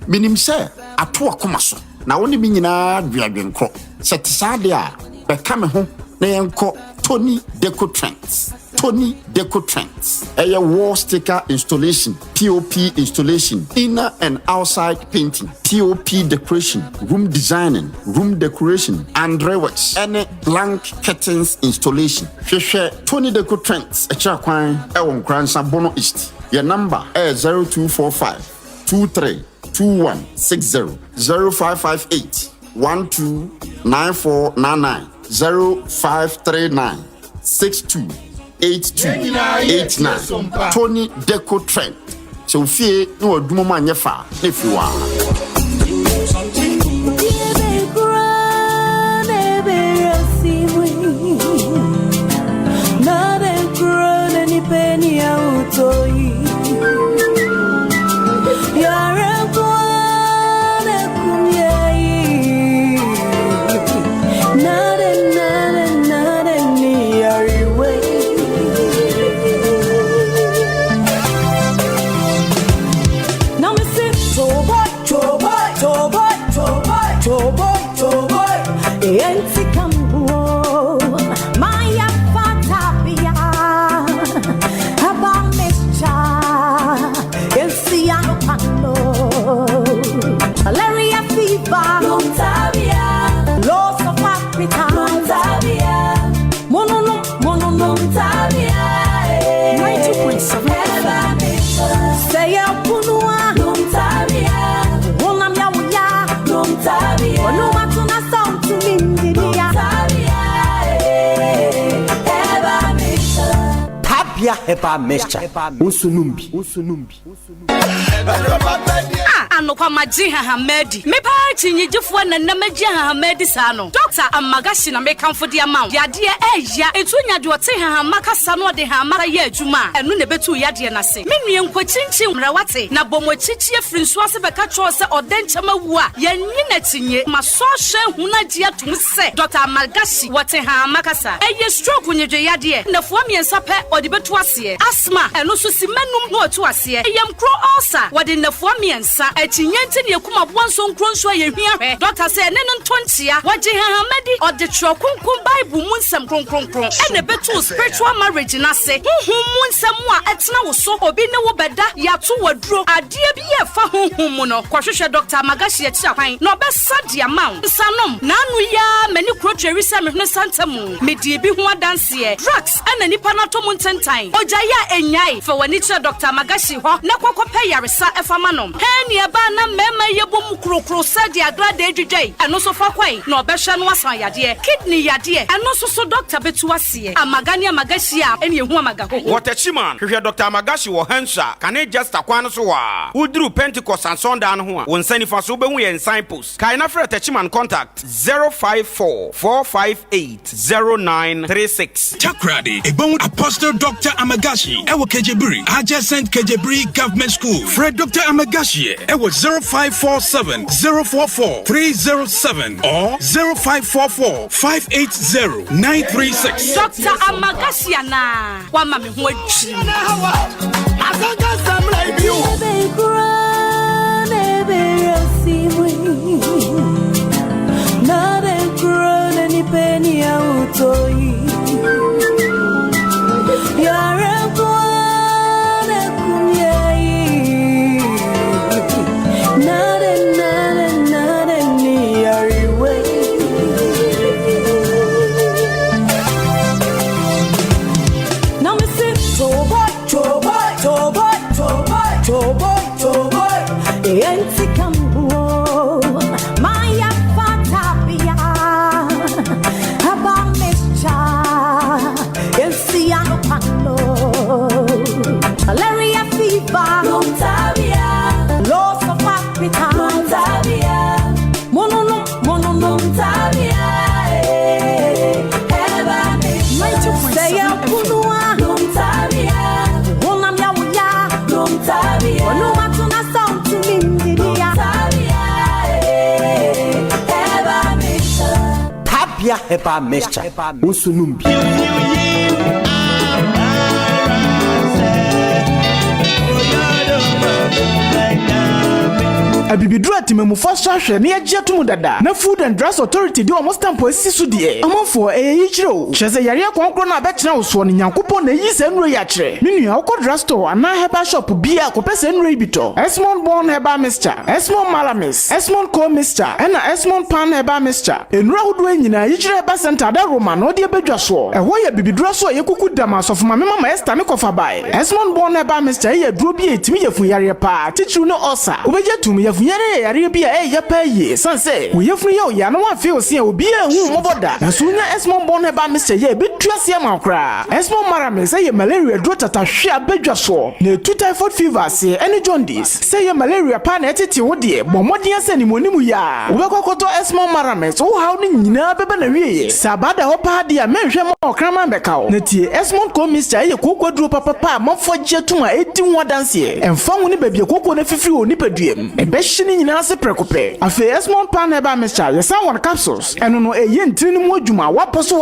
minim sɛ ato akoma so na woni me nyina dwadwenkro sɛ tisade a bɛka me ho na yɛnkɔ Tony Deco Trends. A wall sticker installation, POP installation, inner and outside painting, POP decoration, room designing, room decoration, and reworks, and blank curtains installation. Tony Deco Trends. A chakwan, Nkoranza Bono East. Your number is 0245 23 2160 0558 129499 0539 628289 Tony Deco Trend. So fear no adwuma ma nyefa if you are. Hepa mesha usunumbi anokwa maji Hamedi me pa chinyijifo na namaji Hamedi sano Dr. Amagashi na me kamfo dia ma yade eya etunya de ote Hamaka sano de Hamaka ye adwuma enu ne betu yade na se menue nkwachinchin mrawate na bomochichi afrinso ase beka cho se odenchama wu a yanyi na tinye maso hwe hunagye atum se Dr. Amagashi wote Hamaka sa eye stroke nyedwe yade na fo miensa pe ode betu ase asma enu so si manum no otu ase eyam kro ulcer wode na fo miensa chinyenti ne yakuma bonso nkronso ye hia hwe doctor say ne no ntontia waje hahamadi ode tro kunkum bible mu nsem kronkronkron ene betu spiritual marriage na se honhom mu nsem a etena wo so obi ne wo beda yato waduro ade bi ye fa honhom mu no kwahwehwe doctor Magashi Acheampong no be sadia maw nsanom na anu ya mani krotweri se me hne santamu medie bi ho adanse drugs ene nipa na to mu ntentan oja ya enyai fa wani che Dr. Magashi ho na kwakọpẹ yaresa efamanom he ne ba na mema yebom krokro sadia agrade edwedwei eno so fa kwai na obehwe no asan yade kidney yade eno so Dr. Betuase amagani Magashi a ene ehu amagaho Waterchiman hwehwe Dr. Magashi wo hansa kane just akwan so wa udru Pentecost and Sunday no ho won sani fa so behu ye signpost kai na frɛ Waterchiman contact 054-458-0936 Takradi Ebon Apostle Dr. Amagashi Ewo Kejebiri Adjacent Kejebiri Government School Fred Dr. Amagashi Ewo 0547-044-307 or 0544-580-936 Dr. Amagashi ana wa mami ho adwiri Azanga samla ibiu Not a grown any penny out of you. You're a good not a near way. Now, Mr. Toboy, the empty campo. Malaria fever, Montavia, loss of appetite, Montavia, mono, Montavia, say a punua, Montavia, Wonam Yawia, Montavia, no matuna sound to India, Tapia Hepa Mesha, Usunumbi. Abibidru atimemu fosha hwe ne agye tomu dada na Food and Drugs Authority de omo stamp asisu de amofo eyichiro cheze yare konkro na abekira wo ne Nyankopon na yi se nro ya kire menua okọ drugstore ana herbal shop bia kopese nro ibito Esmond Born Herbal Mixture Esmond Malamis Esmond Co Mixture na Esmond Pan Herbal Mixture enro hodo nyina yichire herbal center da Roma no de bedwa so eho ya bibidru so yekuku dama so fuma mama Esther me kofa bai Esmond Born Herbal Mixture ye duro bi etimi yefun yare pa tichiru no osa obeje tum yare yare bi ya paye sanse we yefun ye ya no wa fe osia obi ehu moboda na so nya Esmond Born Herbal Mixture ye betuase makra Esmond Malamis ye malaria duro tata hwe abedwa so na tu typhoid fever se any jaundice say ye malaria pa na etete wo de bomodin ase ni monimu ya obekokoto Esmond Malamis wo haw ni nyina bebe na wiye sabada ho pa dia menhwe mo okrama bekawo na tie Esmond Co Mixture ye kokoduro papa mafo jetuma edi wodanse emfa wo ni babie kokko na fifiri oni paduem ebehye nyina se prekope afi Esmond Pan Herbal Mixture ye san won capsules eno no eye ntiri ni mu adwuma waposo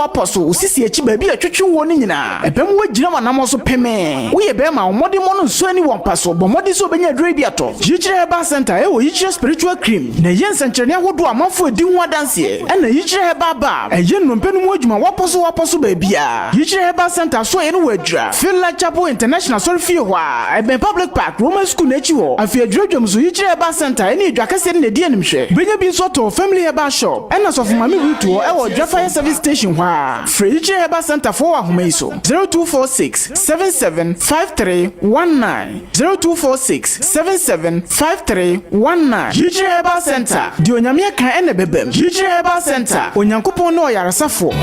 osisi echi ba bi atwetwe wo ni nyina ebem wagina manam so peme wo ye be ma omode mo no nso ani won paso bomode so benya dre bi ato Yichire Herbal Center wo Yichire spiritual cream na ye nsenkyerene ahodo amafo edi ho adanse na Yichire Herbal Bar eye nnompe no mu adwuma waposo ba bia Yichire Herbal Center so ye no wadra Filla Chapel International Sorfie ho a ebe public park Roman school na chi ho afi adwadwam so Yichire Herbal Center eni dwakase ne de animhwe benya bi so to family herbal shop ena so fuma mi ruto e wo Fire service station ho a free Yichire Herbal Center for wa homa iso 0246775319 0246775319 Yichire Herbal Center di onyame kan ene bebem Yichire Herbal Center onyankopon no yaresafo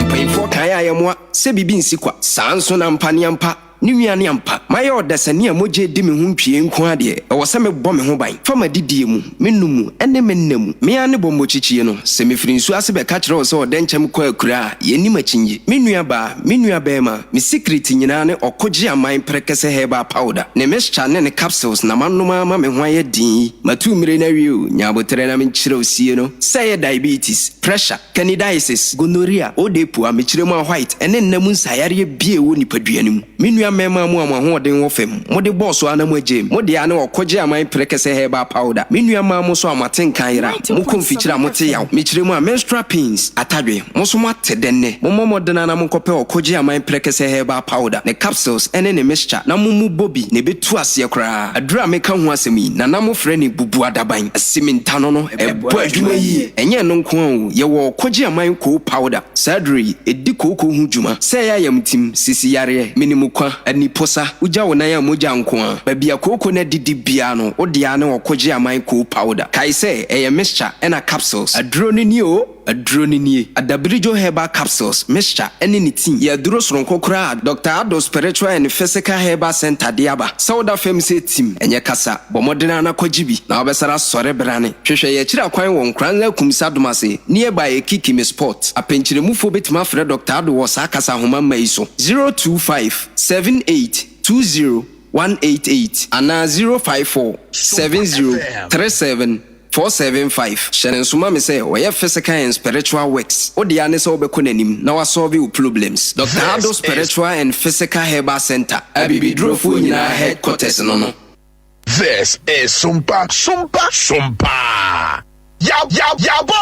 Painful kaya yamwa se bibi nsikwa sanso na mpani ampa ni nuane ampa maye odasani amoje di me ho ntwie nko ade e wo se me bɔ me ho ban fama didie mu menumu ene mennamu me ane bombo chichie no se me firi nsu ase be ka kire wo se odenchem kwa akura yeni machinye menua ba ma me secret nyina ne okoje aman prekese herbal powder ne mixture ne capsules na manoma ma me ho aye din matu mire na wiu nyabotere na me chire osie no say diabetes pressure candidiasis gonorrhea odepu a me chire mu white ene nnamu nsayare bie wo nipaduane mu menua mema mu amahode wo fem mode boss ana mu agem mode ane okoje aman prekese herbal powder menua ma mo so amaten kanira mo konfikyira mote yaw mekire mu a menstrual pains atadwe mo so mate denne mo modena na mo kope okoje aman prekese herbal powder ne capsules ene ne mixture na mo mu bobi ne betu ase kra adura meka ho asemi na na mo frɛ ne bubu adaban asiminta no ebo adwuma yi enye no nko an ye wo okoje aman ko powder surgery edi koko hu dwuma sɛ ya yamtim sisi yare minimukwa aniposa uja wona ya moja nko a babia koko na didi bia no odia ne okoje aman ko powder kai sɛ eye mixture ena capsules adronini o adronini adabirijo herbal capsules mixture ene ni tin ya duro soronko kra Dr. Ado Spiritual and Physical Herbal Center diaba Sauda Femse team enye kasa bomodena na kwajibi na obesara sore brane hwehwe ye kira kwan won Nkoranza kumisa domase nearby Ekiki me sport apenchire mufo betima frɛ Dr. Ado wo sa kasa homa mai so 0257820 ana 0547037 Sharon Suma me say we physical and spiritual works odia ne so obeko nanim na wasolve your problems Dr. Ado Spiritual and Physical Herbal Center abibidrofo nyina headquarters no This is Sompa ya boy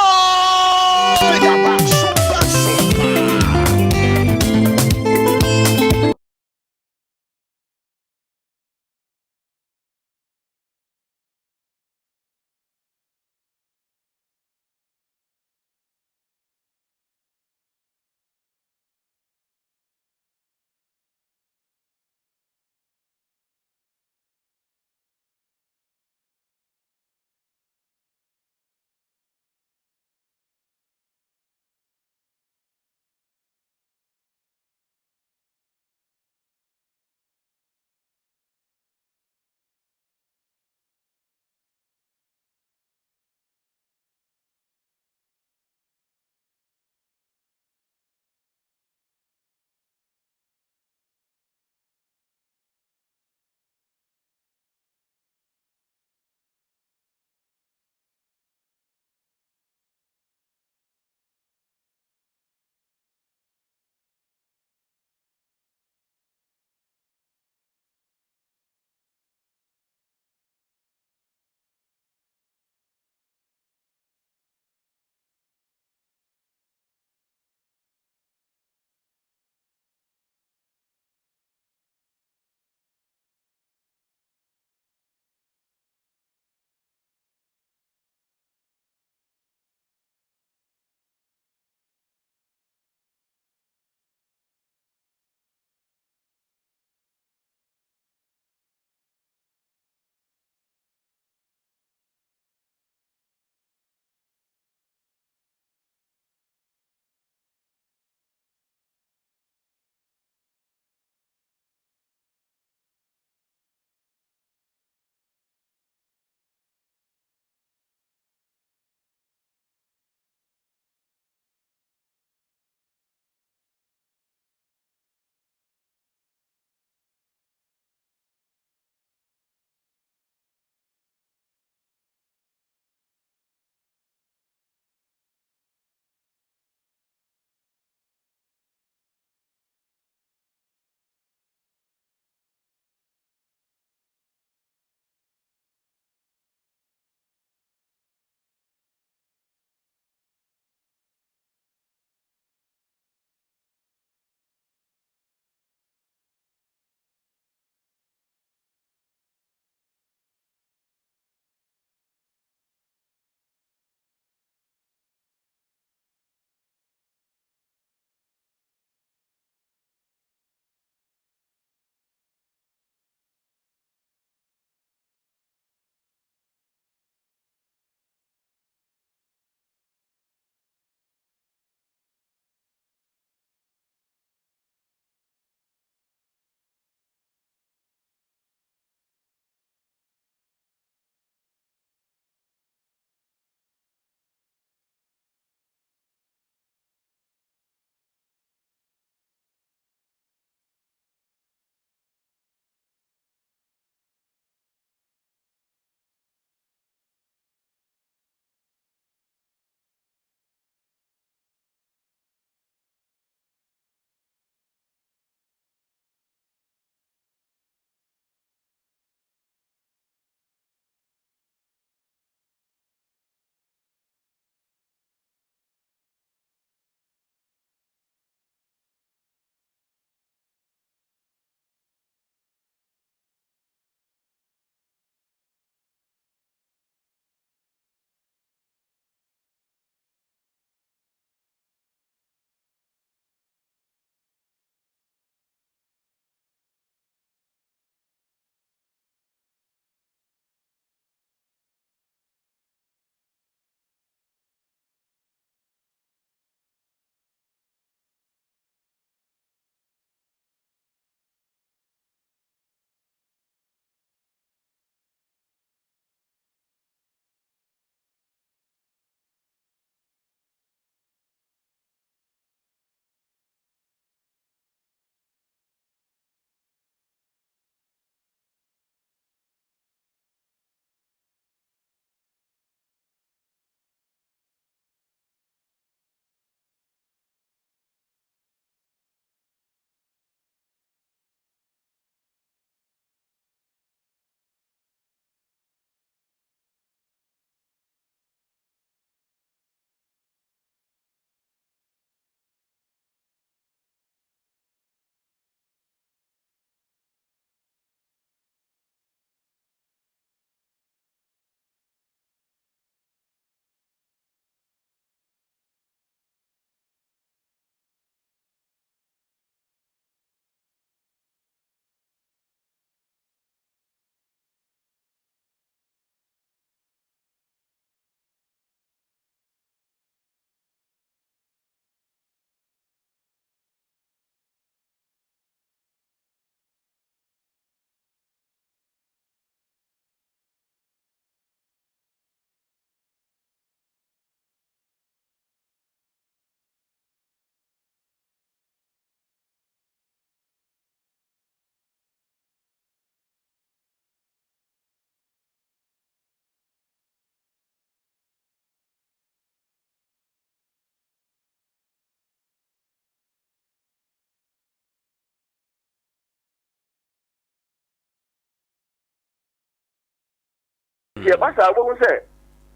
Enti basa wo say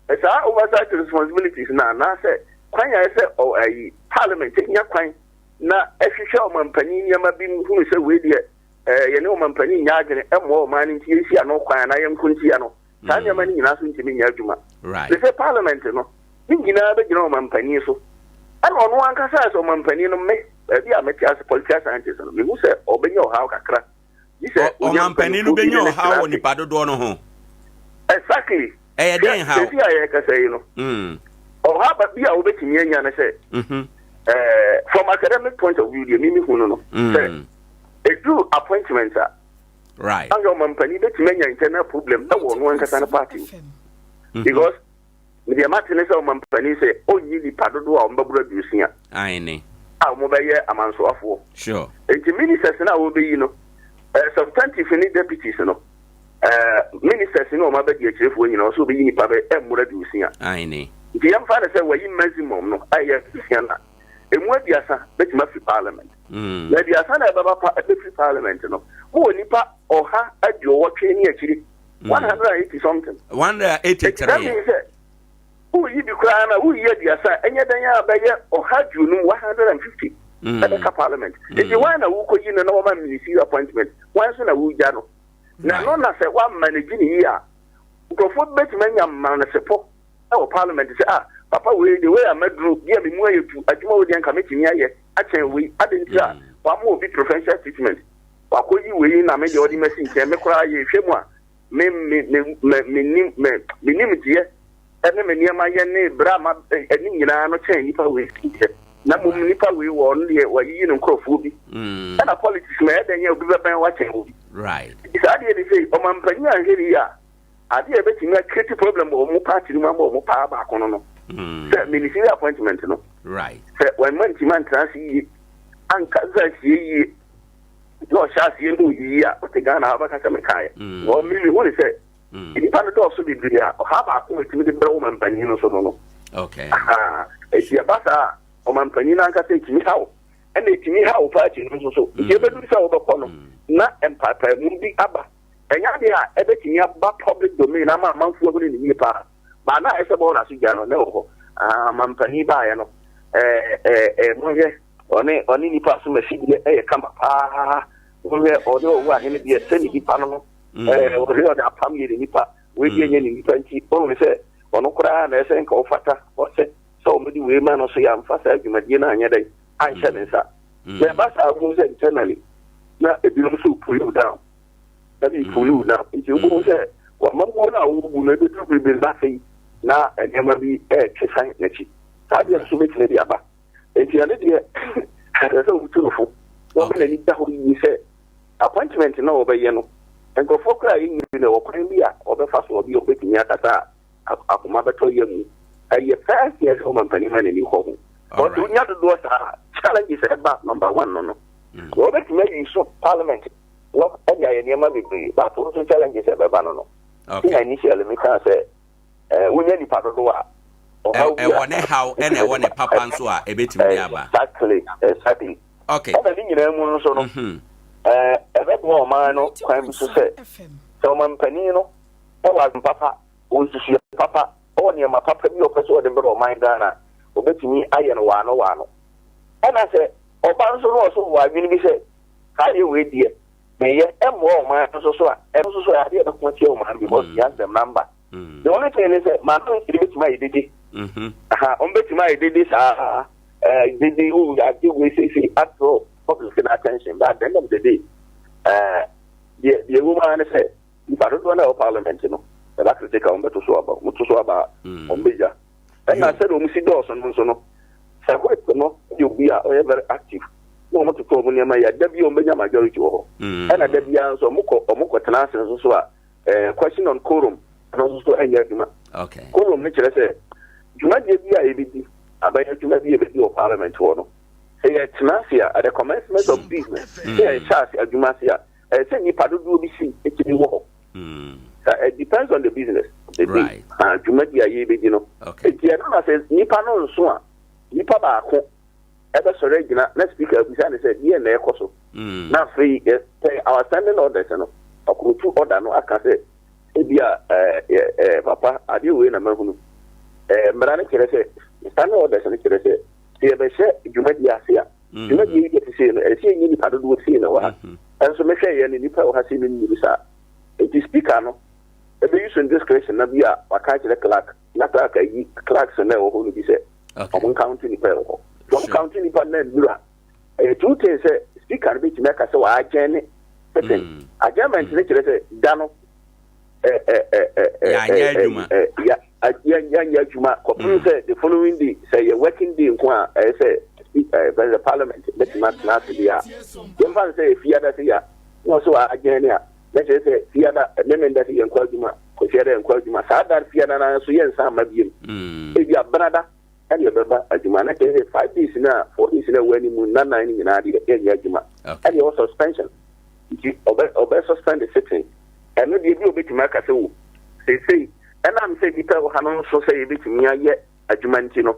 esa oversight responsibilities na say kwan ya say parliament nya kwan na ehwehwe o mampani nyama bi hu say we de ye ne o mampani nya agene emo o man nti esi ano kwan na yem kunti ano sa nyama ni nyina so ntimi nya adwuma right the parliament no nyina be gina o mampani so ana ono ankasa so mampani no me bi a meti as political scientist no me hu say obenya o ha kakra yi say o mampani no benya o ha woni padodo no ho exactly den how see I can say no or how about be a obetimi anya na say from academic point of view the mimi hu no say a do appointments right and your mampani betimi anya internal problem that one one kasa na party because the martin say mampani say o yi di padodo a mbabura biusia ai ni a mo be ye amanso afo sure the ministers na wo be yi no substantive ni deputies no ministers no ma be di achirefo nyina so be yi nipa be emura biusia ai ni the young father said, "Well, maximum no, I have Christiana. And what the asa, bet you must be parliament. Let the asa about a free parliament, no. Who nipa or her at your watching actually 180 something. 183. That means who you be crying, who you the asa, and yet they or had you know 150 at the parliament. If you want a who could in a normal ministerial appointment, once in a woo jano. Now, not say one managing here. Go for better man support. Our parliament say papa we the way I made group give me more to adwuma we dey committee here achen we adintra wa mo bi preferential treatment wa ko yi we na me dey odi machine ke me kura ye hwemu a me nim die ene me niam ye ne bra ma eni nyina no chen nipa we na mo nipa we wo no dey wa yi no nkrofo bi na politics me dey ye obi be ben wa chen obi right isa dey say o man panya heri ya Adea betting a creative problem or more party no more power back on no. Ministerial appointment no. Right. When man trans and Kansas ye your chassis you year, but the Ghana have a Kasamkai. Or maybe what is it? In Panadol so be there or have a point with the Roman Panino so no. Okay. It's your basa or man Panina can take me how. And it's me how party so. You better do so upon not empire movie abba. Enya dia ebetimi aba public domain ama manfo go ni nipa ba na esebo na suja no ne ho mampani ba ya no moye oni nipa so machine kama pa moye Owoahene dia seni nipa no ori o da pam ye nipa we die nya ni nipa nti o me se ono kura na ese nka ofata o se so mo di we ma no so ya mfasa adwumadie na anya dai anhye ne nsa le ba sa go se internally na ebi no so pull you down that is for you now. If you go there, what Mamma will never be nothing now and never be a sign that she. Tadia to make the Abba. If you are not here, had a so beautiful. What can you say? Appointment no over Yano. And go for crying in the Okrambia or the first will be opening Yakata up Mabato Yumi. And your first year's home and penny man in your home. But do not do challenges about number one, no. Robert made so parliament. Look, I never be, but also challenges a banana. Okay, initially, we can say, we need part of the war. How and I want a papa and so a bit exactly. Okay. I think you a bit more man, crime to say. So, man, Panino, I was papa, who's your papa, or near my papa, your person, or the middle of my Ghana, or bet me, I and one. And I said, oh, Banso also, why will we say, how you wait, dear? May more man also idea of what your man because he has the number. The only thing is that man don't my didi. On bet my didi didi who I give we say at all public attention. But at the end of the day, the woman said, if I don't want our parliament, you know, that could take on better so about on Bija. And I said, we see Dawson, so no. So you'll be very active. No more to call when my debut majority. And I did the answer Moko Tenacin so a question on quorum and also any argument. Okay. Quorum, which I said, you might be a BD, about you might be a bit of parliament. Say a Tenacia at the commencement of business. Say a chance at Jumacia. Say you pardon will be seen. It It depends on the business. Right. You might be a BD, you know. Okay. Tiana says, Nipa no so. Nipa ba ko. Ever sorry, next speaker, we said, yeah, na ekoso. Now, free, our standing orders, no, or two order, no, I can say, ebia papa ade we na mahunu mara ne kire se stand order se ne kire se tie be hye dwumadi ase a dwumadi yi ke se no ese nyi ni pado do se na wa enso me hwe ye ni nipa o ha se ni ni bisa it is speaker no ebe use in discretion na bia waka kire clerk na clerk yi clerk se na o ho no bi se o county ni pa o county ni pa na ndura two things say speaker be make say wa agene agreement ne kire se dano ya juma ko say the following day say a working day nko a say the parliament let not dia dem fan say fiada say ya no so agene a let say fiada amendment that you nko juma ko fiada nko juma sa dar fiada na so yen sa mabiem e bia brada and you beba ajuma na ke 5 days na 4 days na wani mu na 9 ni na de ya ajuma and you also suspension you obey suspend the sitting and no dey bi obetima ka se wo say and am say bipa wo hanon so say ebetimi aye ajuma nti no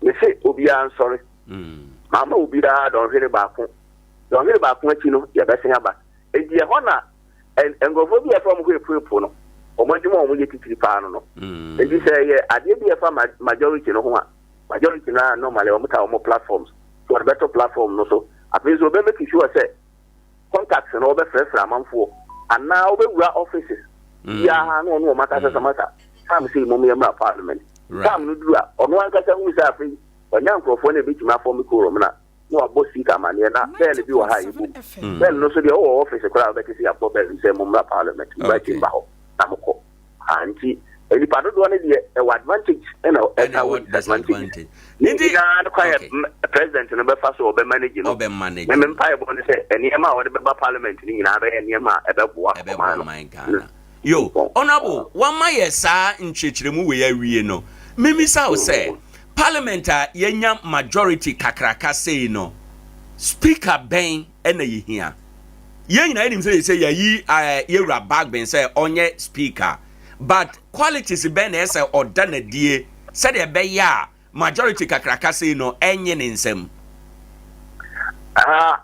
me say obi an sorry mama obi da don hwere ba ko achi no ya be se aba e die ho na engofo bi afam ho epuepu no omajuma omo ye titiri pa no e bi say ye ade bi afa majority no ho a majority na normally omo ta omo platforms for better platform no so apezo be make sure say contacts no be fresh amanfo and now we were offices ya no mata samata sam say mo me parliament sam no dura ono anka sa hu say afi onya nkrofo na be tima form ko rom na no abosi ka mane na bel bi wo ha ibu bel no so de o office kra be kisi abo bel say mo parliament ba timba ho amko anti any part do one dey advantage and a disadvantage ndi na kwaya president no be fa so be manage no me mpa bo ne say eni ema wo de be parliament ni na be eni ema e be boa man yo honorable one my yesa nchechiremu we awie no memisa wo say parliament a yenya majority kakraka say no speaker ben ena yehia yen na enim say yayi yewra bag ben say onye speaker but qualities ben ese odana die said e be ya majority kakraka say no enye ne nsem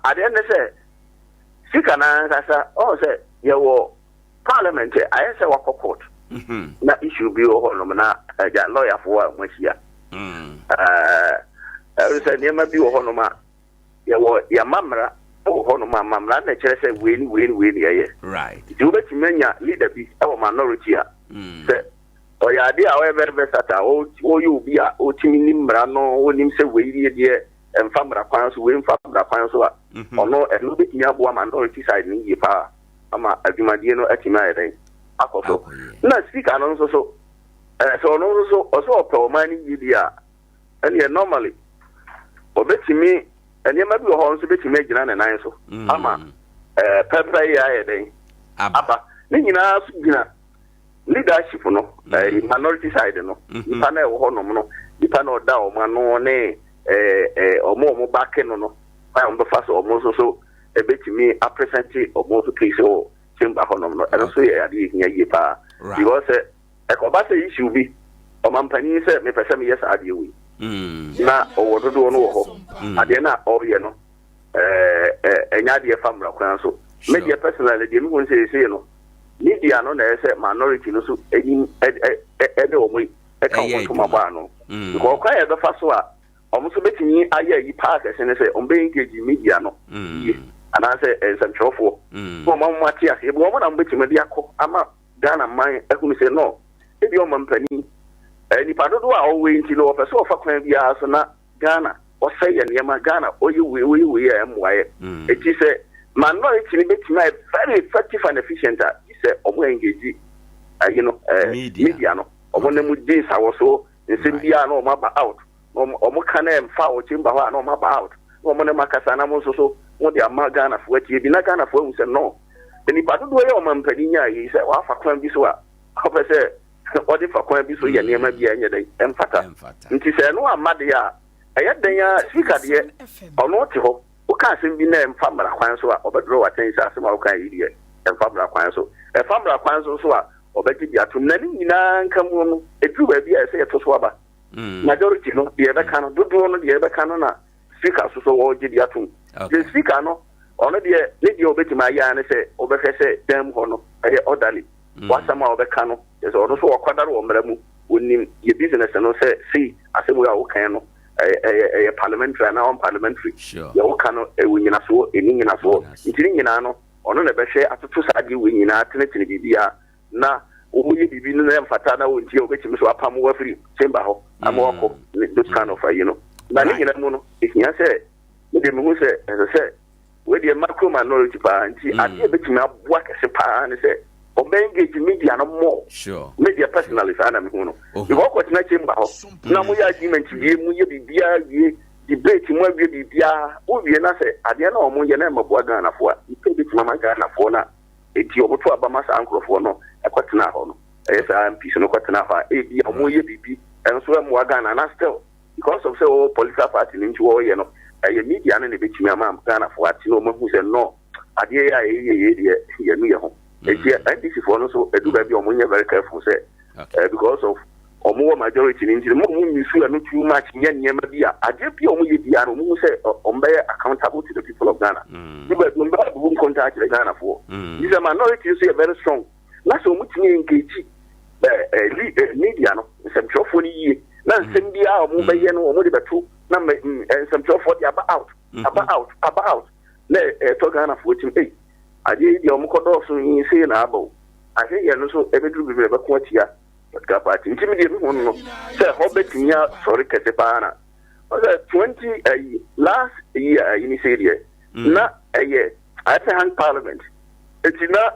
ade ne say speaker na kasa o say yewo parliament I say wa court na issue bi o hono na ja lawyer for mwachia say niam bi o hono ma yewo ya mamra o hono ma mamra na kire say weni ye right you bet menya leader bi e minority a say o ya dia o very versatile o you bi a o timi nimra no o nim say weni de emfamra kwan so we emfamra kwan so a ono e no bet nya bo minority side ni ye pa ama adwumadie no atima yɛn akɔfo na speaker no so so no so also opomani yidia and normally obetimi enema bi ho nso betimi agina ne nan so ama pepper ya yɛn aba ne nyina so gina leadership no minority side no nipa na ɛwɔ hɔ nom no nipa na ɔda ɔmo ano ne ɔmo back no no fa ɔmo fa so ɔmo so ebetimi appresent omo case o chamber honom no and so ya dey here ye pa because ekoba say issue bi o mampani say me pese me yes ade we na o wododo no ho ade na o ye no enya de famra kwan so me de personally de me won say no media no na say minority no so enim ede o mu e ka won to maba no because kwa ye be fa so a o mo so betimi aye yi pa ka se ne say o be engage media no and I say central for mama Matias, if woman I'm betting Mediaco, ama Ghana mine, I can say no. If your company, any part of the always to know of a sofa can be asked not Ghana or say and Yama Ghana or we am why it is a minority bet my very effective and efficient. He said, oh, engage, media no, or one of these I was so in Cynthia no map out, or Mokanem foul chamber no map out, or Monamakasana so. What they are Ghana for what you be not Ghana for say no. Then if I do your man Padinia, he said, well, for Quan Biswa. I say, what if I can be so ya near my beer day, Emphata. It is no Amadia. I had the speaker dear, or not to hope, who can't be named Famra Quanso, or but draw attention as a Malka idiot, and Famra Quanso. A Famra Quanso, or better to Nani come on, a true baby, I say to Swaba. Majority no, the other canon, do one the other canon, speaker so all Gidiatum. The speaker no, only the lady obey my yarn say, Obeka say, damn hono, orderly. wasama obeka no yes ono so okwadaro o mra mu onim ye business no say see asemu ya wokan no parliamentary na on parliamentary ye wokan no wunyina so eninyina so ntiri nyina no ono na behwe atoto sade wunyina tenetene bibia na omuye bibi no na mfata na wontie obetimi so apam wa free chamber ho amoko this kind of you know na nyina mu no ehia say de me hu say we the macro minority pa anti ade betimi aboa kese pa ne say engage media no more media personally sana me hu no because what na chamber ho na mu ya argument wie mu ye bibia wie debate mu wie bibia wo wie na say ade na omo ye na maboa Ghana fo a ipe betimi ma Ghana fo na eti oboto abama sa ankrofo no ekwatena ho no esa MP so no kwatena fa ebi omo ye bibi enso e mo Ghana na still because of say political party nti wo ye no ye media na betimi ama Ghana fo ati no mo hu say no ade ya ye nu ye ho eti NDC for no so edu ba bi omo nye very careful say because of omo majority nti mo misu no too much nye nyema bi a ade bi omo ye bia no mo say ombe accountable to the people of Ghana but no ba bu contact the Ghana for this a minority say very strong na so mutini engage media no some trofo ni yi na nsem bia omo be ye no omo de beto na some trofo dey about na to Ghana for team ade di omo kodo so yin say na abo ahe ye no so ebedru bi be ko atia ka party ntimi de bi no say ho betinya sorry kete pa na o 20 last year in say there na I say hang parliament etina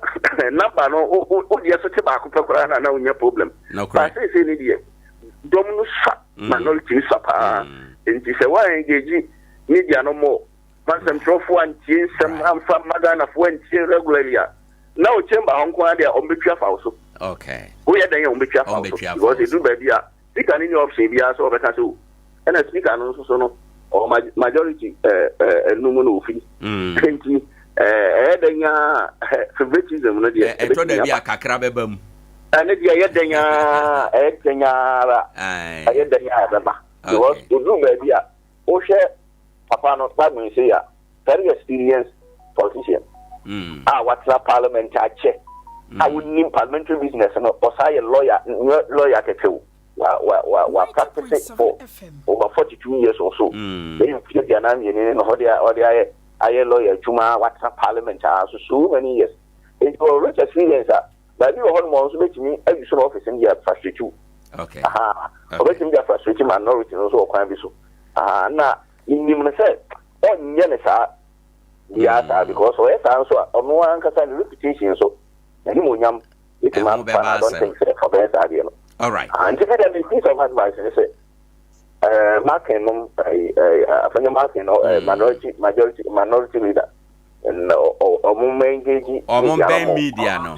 number no o dia so te ba ko pekora na unya problem but say ni dia domino sa minority sa pa enti say why engage media no more man some trofo anti some amfa magana fo anti regularly na o chamber hon ko ade o betwa fa so okay we ya dan o betwa fa so because e do ba bia speaker ni option bia so obeka so and speaker no so no o majority numu no fi 20 danya favoritism no dia e to da bia kakra bebam ane dia ye danya danya beba because o do ba bia o she papa no ba me say ya very experienced politician what's a parliament ache I would need parliamentary business no or say a lawyer ketew wa practice for over 42 years or so they feel the name in no dia aye lawyer juma what's a parliament so many years it was rich experience but you hold more so make me every sort of office in there frustrate you okay but me frustrate minority no so kwan bi so na in say on yenesa yeah because so so no one can say reputation so any monyam it man I don't think say for better idea no all right and if there is piece of advice say marking marking minority leader and media no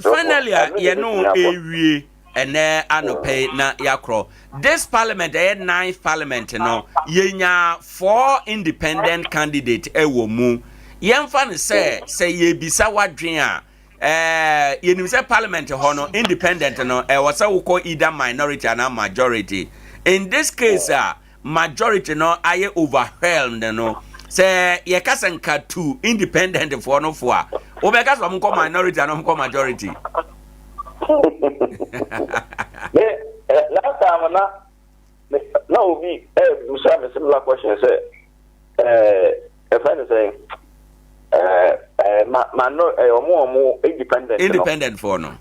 finally you know ewie ene anope na yakro this parliament 9th parliament no yenya 4 independent candidate ewo mu yemfa ne say yebisa wadwen a yenim say parliament ho no independent no was say we call either minority and majority in this case majority no aye overwhelmed no say ye kasanka 2 independent for no for obeka so am minority and am majority last time na obi do some similar question say if I say omo independent for no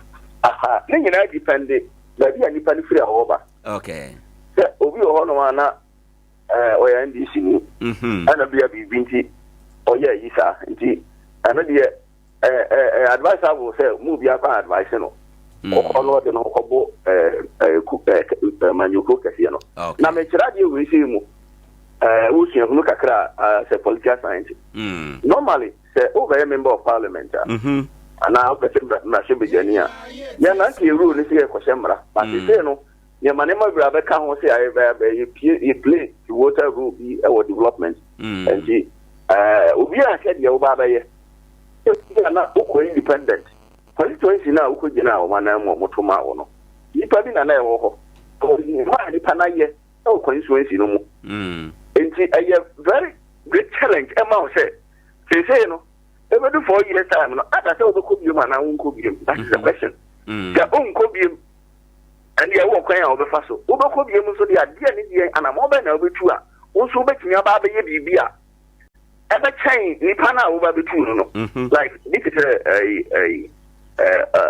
ni nyina dependent ba bi ani pani free ahoba okay obi o hono ana oya NDC ni ana bia bi binti oya yisa nti ana de advice I will say move your advice no ono de no kobo manyuko kase no na me kira de we say mu wo sua hunu kakra say political science normally say over a member of parliament ana obetem na shebejania ya na nke rule ni say kwashemra but say no ye manema bra be ka ho say you play the water rule be our development and obi a said ye oba ba ye na ko independent constituency na uko na o mana mo motoma wo no nipa bi na na e wo ho ma nipa na ye o constituency no mu enti a very great challenge e ma o say no Ever do 4 years time, no, I say Obekobium and I won't cobium. That is the question. Their own cobium and the work of the Faso. Obekobium, so the idea and a mobile over two. Also, bet me about the Bibia. Ever change Nipana over the two, no? Like this is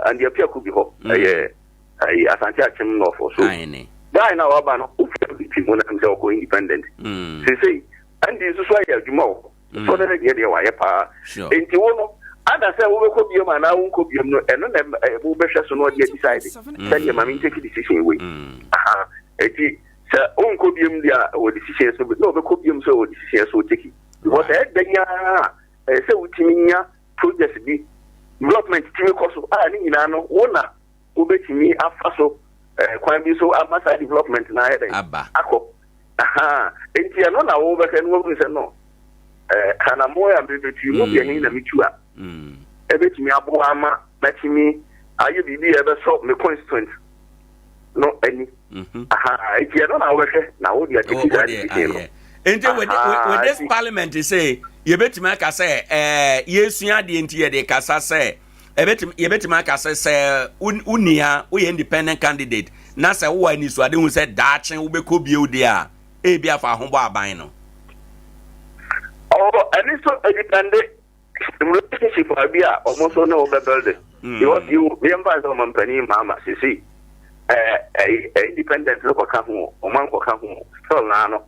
and the appear could be hope. Asante Acheampong for so. Guy now Abano, when I'm so independent. Say, and this is why you more. So that I get your wire power. Into one, and I say, Obekobium and I won't cobium, and then Obesha so not yet decided. Tell your mammy take a decision away. Sir, Oncobium, there or decisions, but no, Obekobium so decisions will take it. What I say, with Timia, projects be development to cost of Nano, Wona, Obetimi, Afaso, Quambi, so Amasa development, and I had Ako. Aha, and Tiana over can work with a no. Kanamoya, baby, you will be in the Mitua. A bit me, Abuama, matching me. Are you be ever solved the constituent? No, any. Aha, if you don't know, now we are taking that. With this parliament, you say, you bet make us say, yes, you are the entire de Casa say, you bet make us say, Unia, we independent candidate. Nasa, who I need to do said that and we could be there. Abia for Humba Bino. Oh, and it's so independent relationship for Abia, almost no building. You remember the company, Mama, you see, independent local company, or Manco company, so Lano.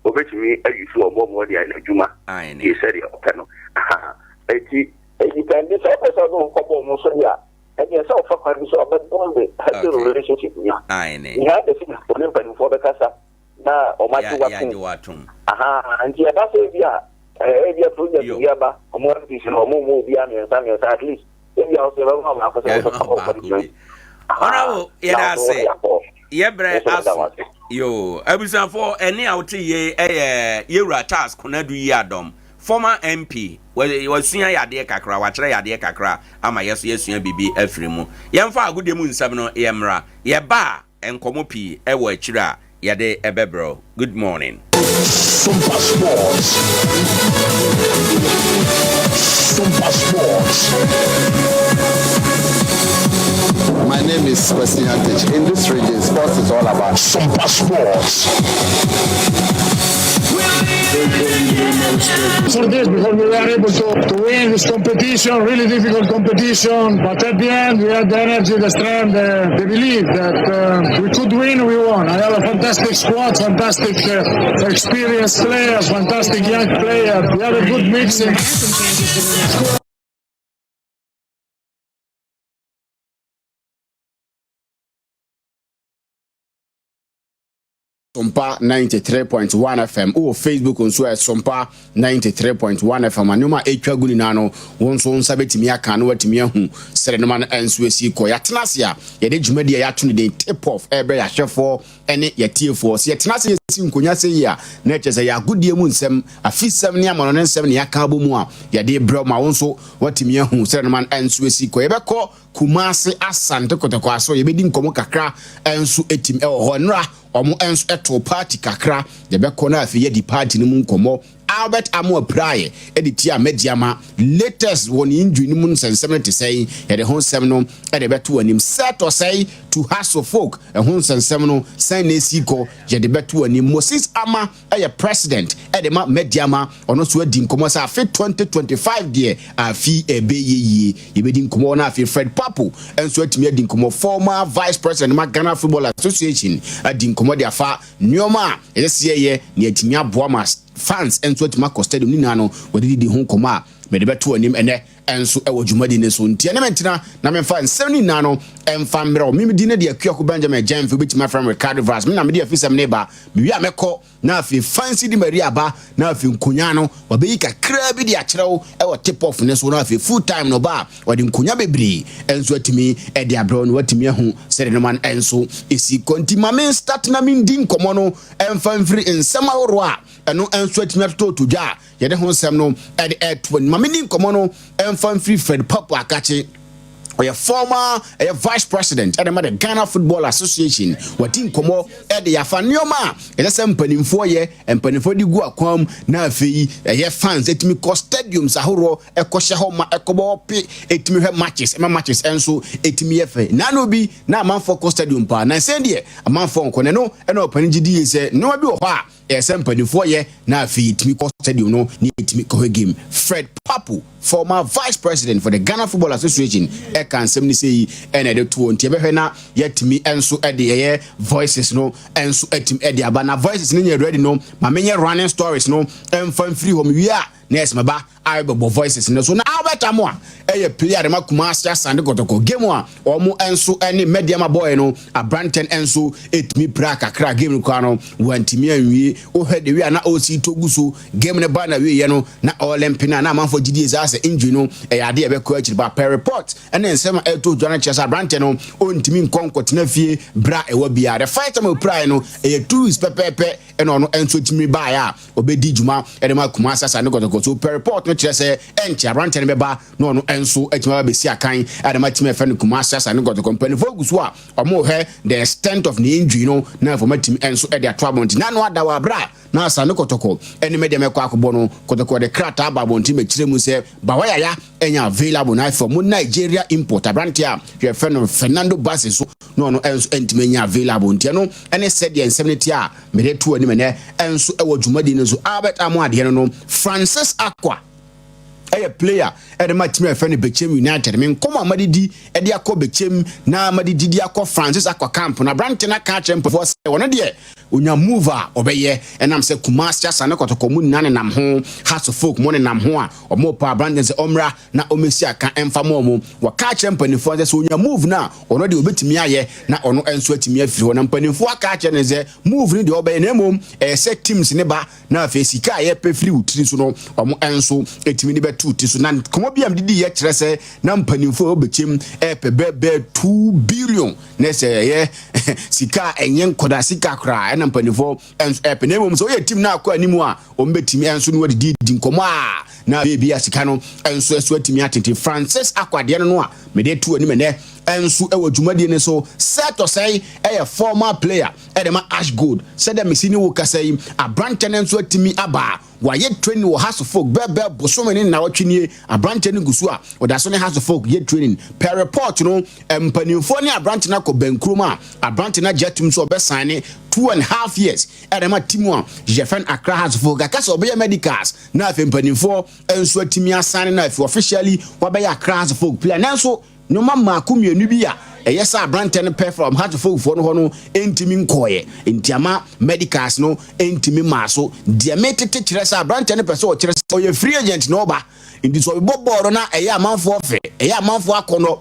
Over to me, I used to a more than a Juma. He said, "Panel." Independent office of Mosoya, and yes, so for but has a relationship. You have the thing for the Casa. Now, or my two. Aha, and you have Avia project Yaba, or more vision or more Biami and Samuel at least. If you also Honorable, yeah, I say, yeah, Brad, yo, I was for any out ye Yura task, Conadu Yadom, former MP, where you were seeing Adea Kakra, what Adea Kakra, ama yes, BB Efrimu. Yamfa good moon 7 Emra, ya ba, and Komopi, Ewa Chira, Yade Ebebro. Good morning. Sompa Sports. Sompa Sports. My name is Kwesi Hantich. In this region, sports is all about Sompa Sports. For this, because we were able to win this competition, really difficult competition, but at the end we had the energy, the strength, the belief that we could win, we won. I have a fantastic squad, fantastic experienced players, fantastic young players. We have a good mixing. Sompa 93.1 FM or Facebook on so Sompa 93.1 FM anoma etwa guni nano wonso nsabetimi aka no watimi ahu sereman enso esi ko yatenasia ye de dwumadi ya to ne tip off ebe ya hwefo ene ya tiefo so yatenasia esi nkonya se ya na chese ya godie mu nsem afisem ne amano ne nsem ne yaka bomu a ye de bro ma wonso watimi ahu sereman enso esi ko ye beko Kumasi Asante kotoko aso ye bedi nkomo kakra enso etim ho nra omo enso eto party kakra ye beko na afi ye di party ni mu nkomo Albert Amo Praye editi a mediama latest won injury ni mu nsensem te sei ye de ho nsem no e de beto anim set or say to hustle folk e ho nsensem no san na esiko ye de beto anim Moses Ama e president e de ma mediama ono so adi nkomo sa afi 2025 de afi ebe ye bedi nkomo na afi Fred Papo enso atimi adi nkomo former vice president ma Ghana Football Association adi nkomo de afa nyoma ye ne atimi aboa ma fans enso atimi akostadium ni nano wodi di ho nkomo a me de beto anim ene enso ewo dwumadi ne so ntia ne mentina na memfa nsem nano emfa mbrɛ mimi di ne de akuako Benjamin Jamfi betima from Ricardo Vaz me na me de afisam ne ba me wi amekɔ na afi fancy di Maria ba na afi nkonya no wabeyi kakra bi de akyerɛw ewo tip off ne so na afi full time no ba wadi nkonya bebre enso atimi e de abrɛ no watimi ahu sɛ no man enso esi konti mame start na min din komo no emfa mfiri nsɛm ahoro a ɛno enso atimi atoto to dwa ye de ho nsɛm no e de etwo mame din komo no emfa mfiri Fred Papo akache or your former vice president at the Ghana Football Association, what in Como at the Afanioma, and some penny for ye and penny for the Guacom, Nafi, a fans, it me cost stadiums, a horror, a kosha homa, a cobo, it me have matches, and so it me efe. Nanobi, na man for stadium pa, na send ye, a man for Coneno, and open GD is no abuse, a some penny for ye, na feet me cost stadium, no, need me co game. Fred Papu, former vice president for the Ghana Football Association, can simply say, and at the 20 yet me and so at the air voices no, and so at him at the Abana voices in your ready no, my many running stories no, and fun free home we are. Nes maba aibo voices no so na abeta mo a player de makumasa sande kotoko game a omo enso ene media ma boy no abranten enso etimi pra kakra game ko ano wantimi anwie o hede wi na o si toguso game ne ba na wi ye no na olympic na manfo gidi za se injury no ade e be ko akiri ba per report ene nsema eto joana chesa abranten no ontimi nkonkot na fie bra e wa bia the fight am pra no 2 weeks pepepe ene ono enso timi ba ya obedi juma ene makumasa sande kotoko so per report no kire say enchi abranten beba no no enso etima be si akan adama team efe no kumasa sa no go to company focus a omo he the extent of the injury no na for my team enso e dey trouble na no ada wa bra na sa no kotoko eni media me kwa akobọ no kotoko de krata babon team kire mu say ba wa ya enya available na for mu Nigeria import abrantia ye fe no Fernando Bassi so no no enso entimenya available ntia no ene said the 70 a me dey to ani me ne enso e wo dwumadi no so Albert Amuade no Francis Akwa a player at the match me friend Bechem United. Me come amadidi e de akọ Bechem na amadidi di akọ Francis Akwa camp na Branton na catch him for one dey onya mover obeye enam se Kumasi asa na kotoko mu nane nam ho House of Folk mo ne nam ho a omo pa Branton se omra na omesi aka emfa mo mo wa catch him panifo se onya move na ono de obetimi aye na ono enso atimi afiri ho na panifo aka catch ne se move ni de obeye na mom se teams ne ba na fa sika ye pe free utiri so no omo enso etimi ni betu ti so na komo biam didi ye kire se na panifo obechem pe 2 billion na se ye sika enyen koda sika kra na mpanifo enso na mom so ye team na akọ animu a ombetimi enso no didi nkomo a na baby asika no enso eso atimi atete Francis Akwade no a me de tu ani me ne enso e wadwumadi ne so set to say a former player edema Ash Gold said them sini wo kasai abranten enso atimi aba waye training wo House of Folk bebe bosomeni na watwenie abranten gusu a odaso ne House of Folk ye training per report no empanimfo ne abranten akọ bankroma abranten na jetum so be sign 2.5 years edema timu a Jefen Accra House of Folk akasa obe medicals na afempanimfo enso atimi asane na officially wabe Accra House of Folk player nanso no mama kumienu bi a eyesa abranten perform House of Folk for no hono entimi nkoye entiama medicals no entimi maso de metete kiresa abranten person o kiresa o ye free agent no ba ndi so boboro na eya amanfo ofe eya amanfo akono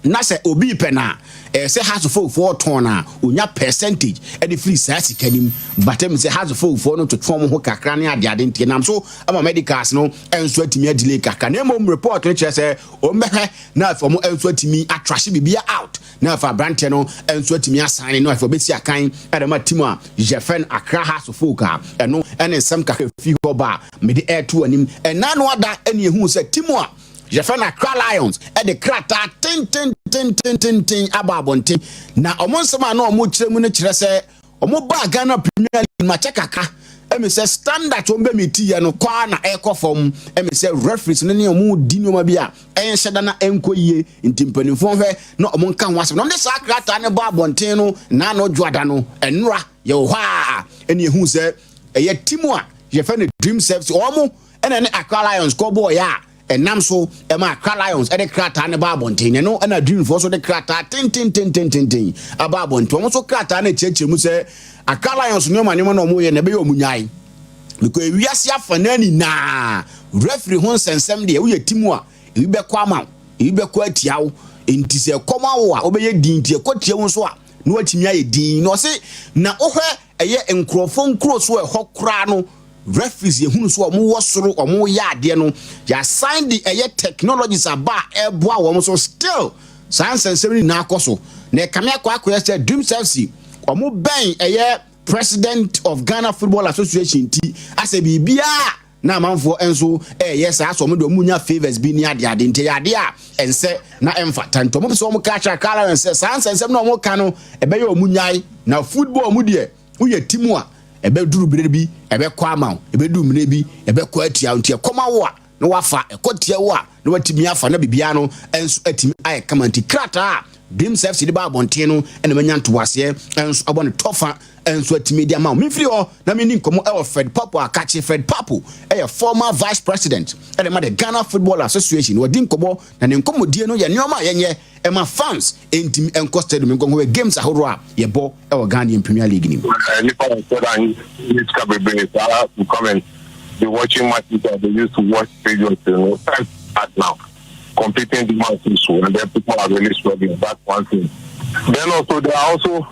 na se obi pena say House of Folk for ton na onya percentage e de free sasi kanim batem say House of Folk for no to twom ho kakra ne ade ntie nam so ama medicals no enso atimi adile kakra na mom report no kire say o mehwe na for mo enso atimi atrash bibia out na for brand no enso atimi asane no for beti akan adama timu a Jefen Accra House of Folk a eno ene sam kakra fi ho ba me de air to anim ena no ada ene ehu say timu a Jefen Accra Lions e de krata ten ababonte na omonsema na omo kiremu ne kire se omo ba Ghana Premier League match kaka emi se standard ombe meti ye no kwa na ekofom emi se referees ne omo di no ma bia enhyeda na enkoyie ntimpanifo hwe na omo nka ho asem no de sa krata ne ba abonte no na no dwoada no enra ye ho a eni ehu se eye timu a je fe ne Dream Service omo ene ne Accra Lions ko boy ya enam so ema Accra Lions e de krata ne ba abonte ne no na Dream for so de krata tin aba abonte omo so krata na chechemu se Accra Lions no ma nyemo no mo ye ne be yo munyai because wiase afanani na referee ho sensem de wo ye timu a e be kwa ma e be kwa tiawo enti se koma wo a obeye din tie kwatie wo so a no atimi aye din no se na ohwe eye enkrofo nkro so e hokra no referees ye hunu so omo wosoro omo ya ade no ya sign the eye technologies aba eboa wo so still science and semi na akoso na kamia kwa akoya Dream Service omo ben eye president of Ghana Football Association ti ase bibia na amanfo enso yes aso mo do munya favors bi ni ade nte ade a ense na emfa tanto mo so mo ka cha kala ense sansensem na mo ka no ebe ye omunyai na football mu de uye timu a ebe duru bire bi ebe kwa ama ebe du mire bi ebe kwa atia ntia koma wo a na wafa ekotia wo a na watimi afa na bibia no enso atimi aye kamanti krata Dream self si ba bonte no ene manya ntwase enso abone tofa enso atimi dia ma mfiri ho na me ni nkomo e Fred Papu akache Fred Papu e former vice president e the Ghana Football Association wodi nkomo na ne nkomo die no ye neoma yenye e ma fans entimi encosted me nkomo games ahoro a ye bo e Ghana Premier League ni the watching matches that they used to watch videos, you know, at now. Competing demands and then people are really struggling. That's one thing. Then also there are also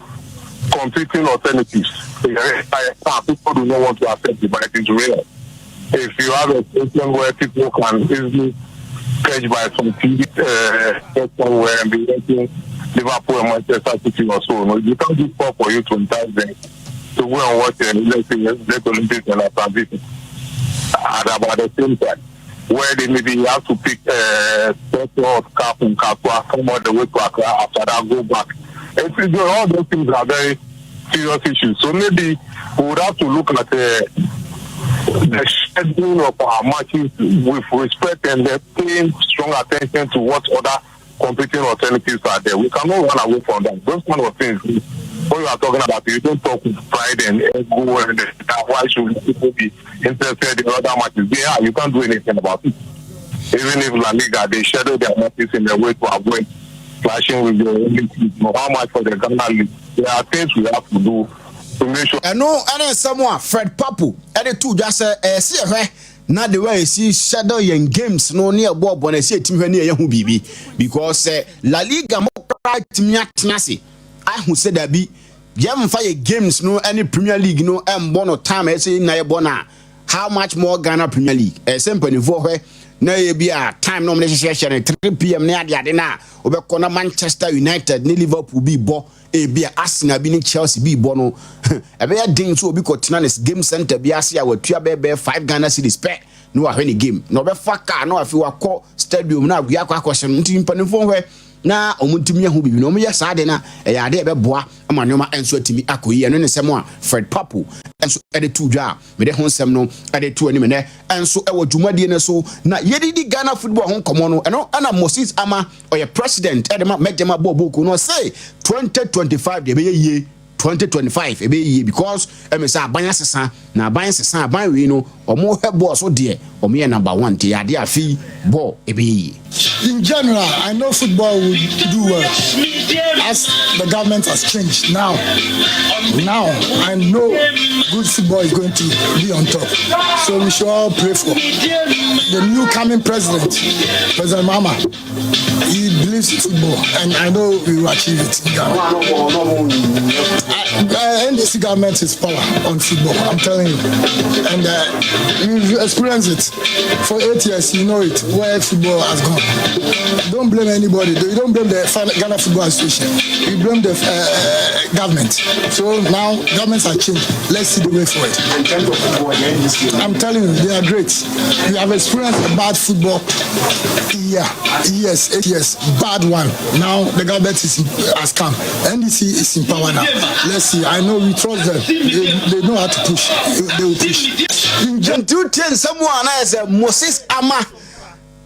competing alternatives. People do not want to accept it, but it is real. If you have a situation where people can easily catch by some TV somewhere and be watching Liverpool and Manchester City or so, you can't do stuff for you to entice them to go and watch the Olympics and a transition at about the same time. Where they maybe have to pick or Cap and Kapua, come all the way to Accra, after that go back. And all those things are very serious issues. So maybe we would have to look at the schedule of our matches with respect and paying strong attention to what other competing alternatives are there. We cannot run away from that. Those kind of things, when you are talking about, you don't talk with pride and ego and why should people be interested in other matches? Yeah, you can't do anything about it. Even if La Liga, they schedule their matches in a way to avoid clashing with the Olympics. How much for the Ghana League? There are things we have to do to make sure. And no, and someone, Fred Papu, and the two just see na the way see shadow yen games no near Bob when I say team near Yahu Bibi because La Liga mo right miatnasi. I who said that be Jam fire games no any Premier League no bono time say na bona. How much more Ghana Premier League? Simple for her. Na be a time nomination at 3 p.m. near the Adena. Obekona Manchester United, ni Liverpool be bo. Be a Arsenal be Chelsea be bono. A be a ding so be Tinanes Game Center be Asia with 5 Ghana cedis pay. No any game. No be faka no if you are call stadium now we are question into panifon where na omuntimi ahu bibi no me yesa de na e ade be boa amanoma enso atimi akoyi eno ne semo a Fred Papu enso ede tu dwa me de honsem no ede tu ani me ne enso e wo dwumadie ne so na yedidi Ghana football hon komo no eno ana Moses Ama oye president ede ma medema boboku no say 2025 de be ye 2025 ebe ye because emesa abanya sesa na abanya sesa aban we no omo hebo so de omo ye number 1 te ade afi ball ebe ye. In general, I know football will do well as the government has changed now. I know good football is going to be on top. So we should all pray for the new coming president, President Mama. He believes in football, and I know we will achieve it in Ghana. NDC government is power on football, I'm telling you. And you've experienced it for 8 years, you know it, where football has gone. Don't blame anybody. You don't blame the Ghana Football Association. You blame the government. So now governments are changed. Let's see the way forward. I'm telling you, they are great. We have experienced a bad football years, 8 years, bad one. Now the government has come. NDC is in power now. Let's see. I know we trust them. They know how to push. They will push. In 2010, someone as Moses Ama.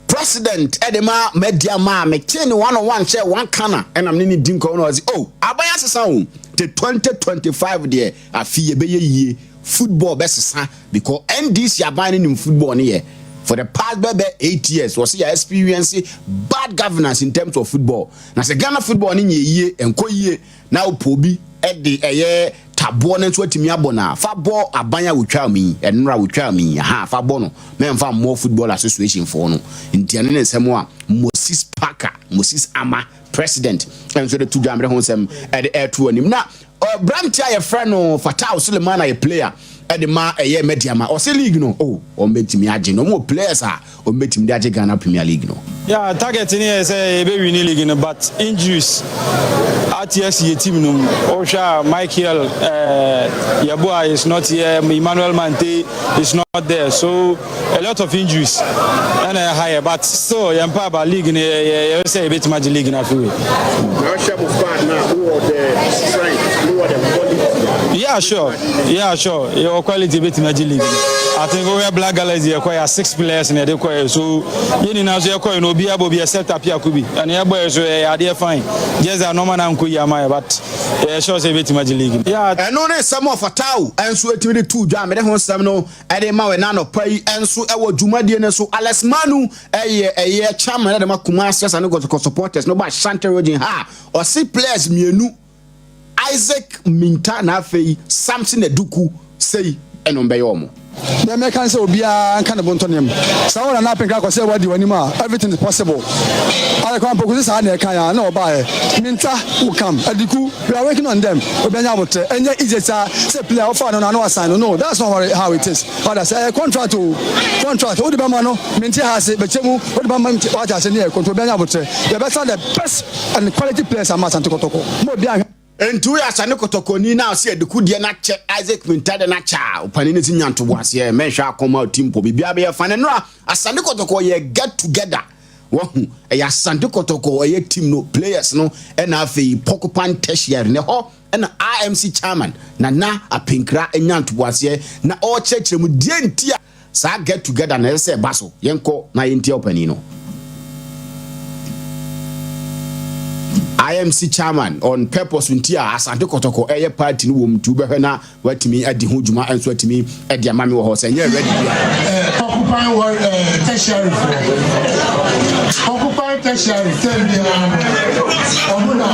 President Edema Mediama McChain 101 share one canna and I'm nini dinko no abaya sesa the 2025 there afie be ye football best because NDC abaning in football here for the past 8 years was your experience bad governance in terms of football na se Ghana football ni ye enko ye na opobi e de tabo na nso atimi abona fa ball abanya wotwa mi enra wotwa mi ha fa ball no memfa more football association for no ntiane ne nsemo a Moses Ama president enso de tudwa amre honsem e de airtu anim na brantia ye friend no Fatah Suleiman a player e de ma eye mediama o se league no o metimi age no mo players a o metimi de age Ghana Premier League no yeah target ni say e be win league no but injuries RTS team no Osha Michael Yabua is not here, Emmanuel Mante is not there, so a lot of injuries and higher, but still Yampa league in a say a bit magic league in a few. Yeah, sure. Your quality bit magic league. I think we have Black Galaxy acquire 6 players in the acquire, so you know no be able to be a setup here could be and your boys are fine. Just a normal and Kuyama, but sure say bit magic league. Yeah, and no some of a tau and so to the 2 jam and some no Adema and Nano pay and so our Jumadian so Alex Manu a year chairman and Makumas and go to supporters no by Shanty Rodin ha or 6 players me Isaac Mintana Fei Samson Eduku say and Ombeyomo. The Americans will be a kind of Bontonium. Someone and Napping Crack say what do you anymore? Everything is possible. I can't focus on the Kaya, no buy. Minta will come. Adiku, we are working on them. We've been able to, and yet is it a player of fun on no sign. No, that's not how it is. But I say a contract, what the Bamano, Minta has it, but Chemu, what the Bamano, what I say near control Benabote. The best and quality players are Matan Tokotoko. More behind. And 2 years I know Kotokoni now said the Kudia Nacha Isaac Mintada Nacha, Paninitin to was here, Mesha come out team for Bibia Fanenra, a Sandikotoko ye get together. One a Sandikotoko a team no players no and have a Pocopan Teshier in the hall and IMC chairman Nana a Pinkra and Yant was here na all church with Dientia sa get together and say Basso Yanko na Intio Panino. IMC chairman on purpose untia asante kotoko eye party no wom tu behwe watimi adi ho djuma enso atimi edi amame wo ho se nya ready occupy war tertiary tembia omuna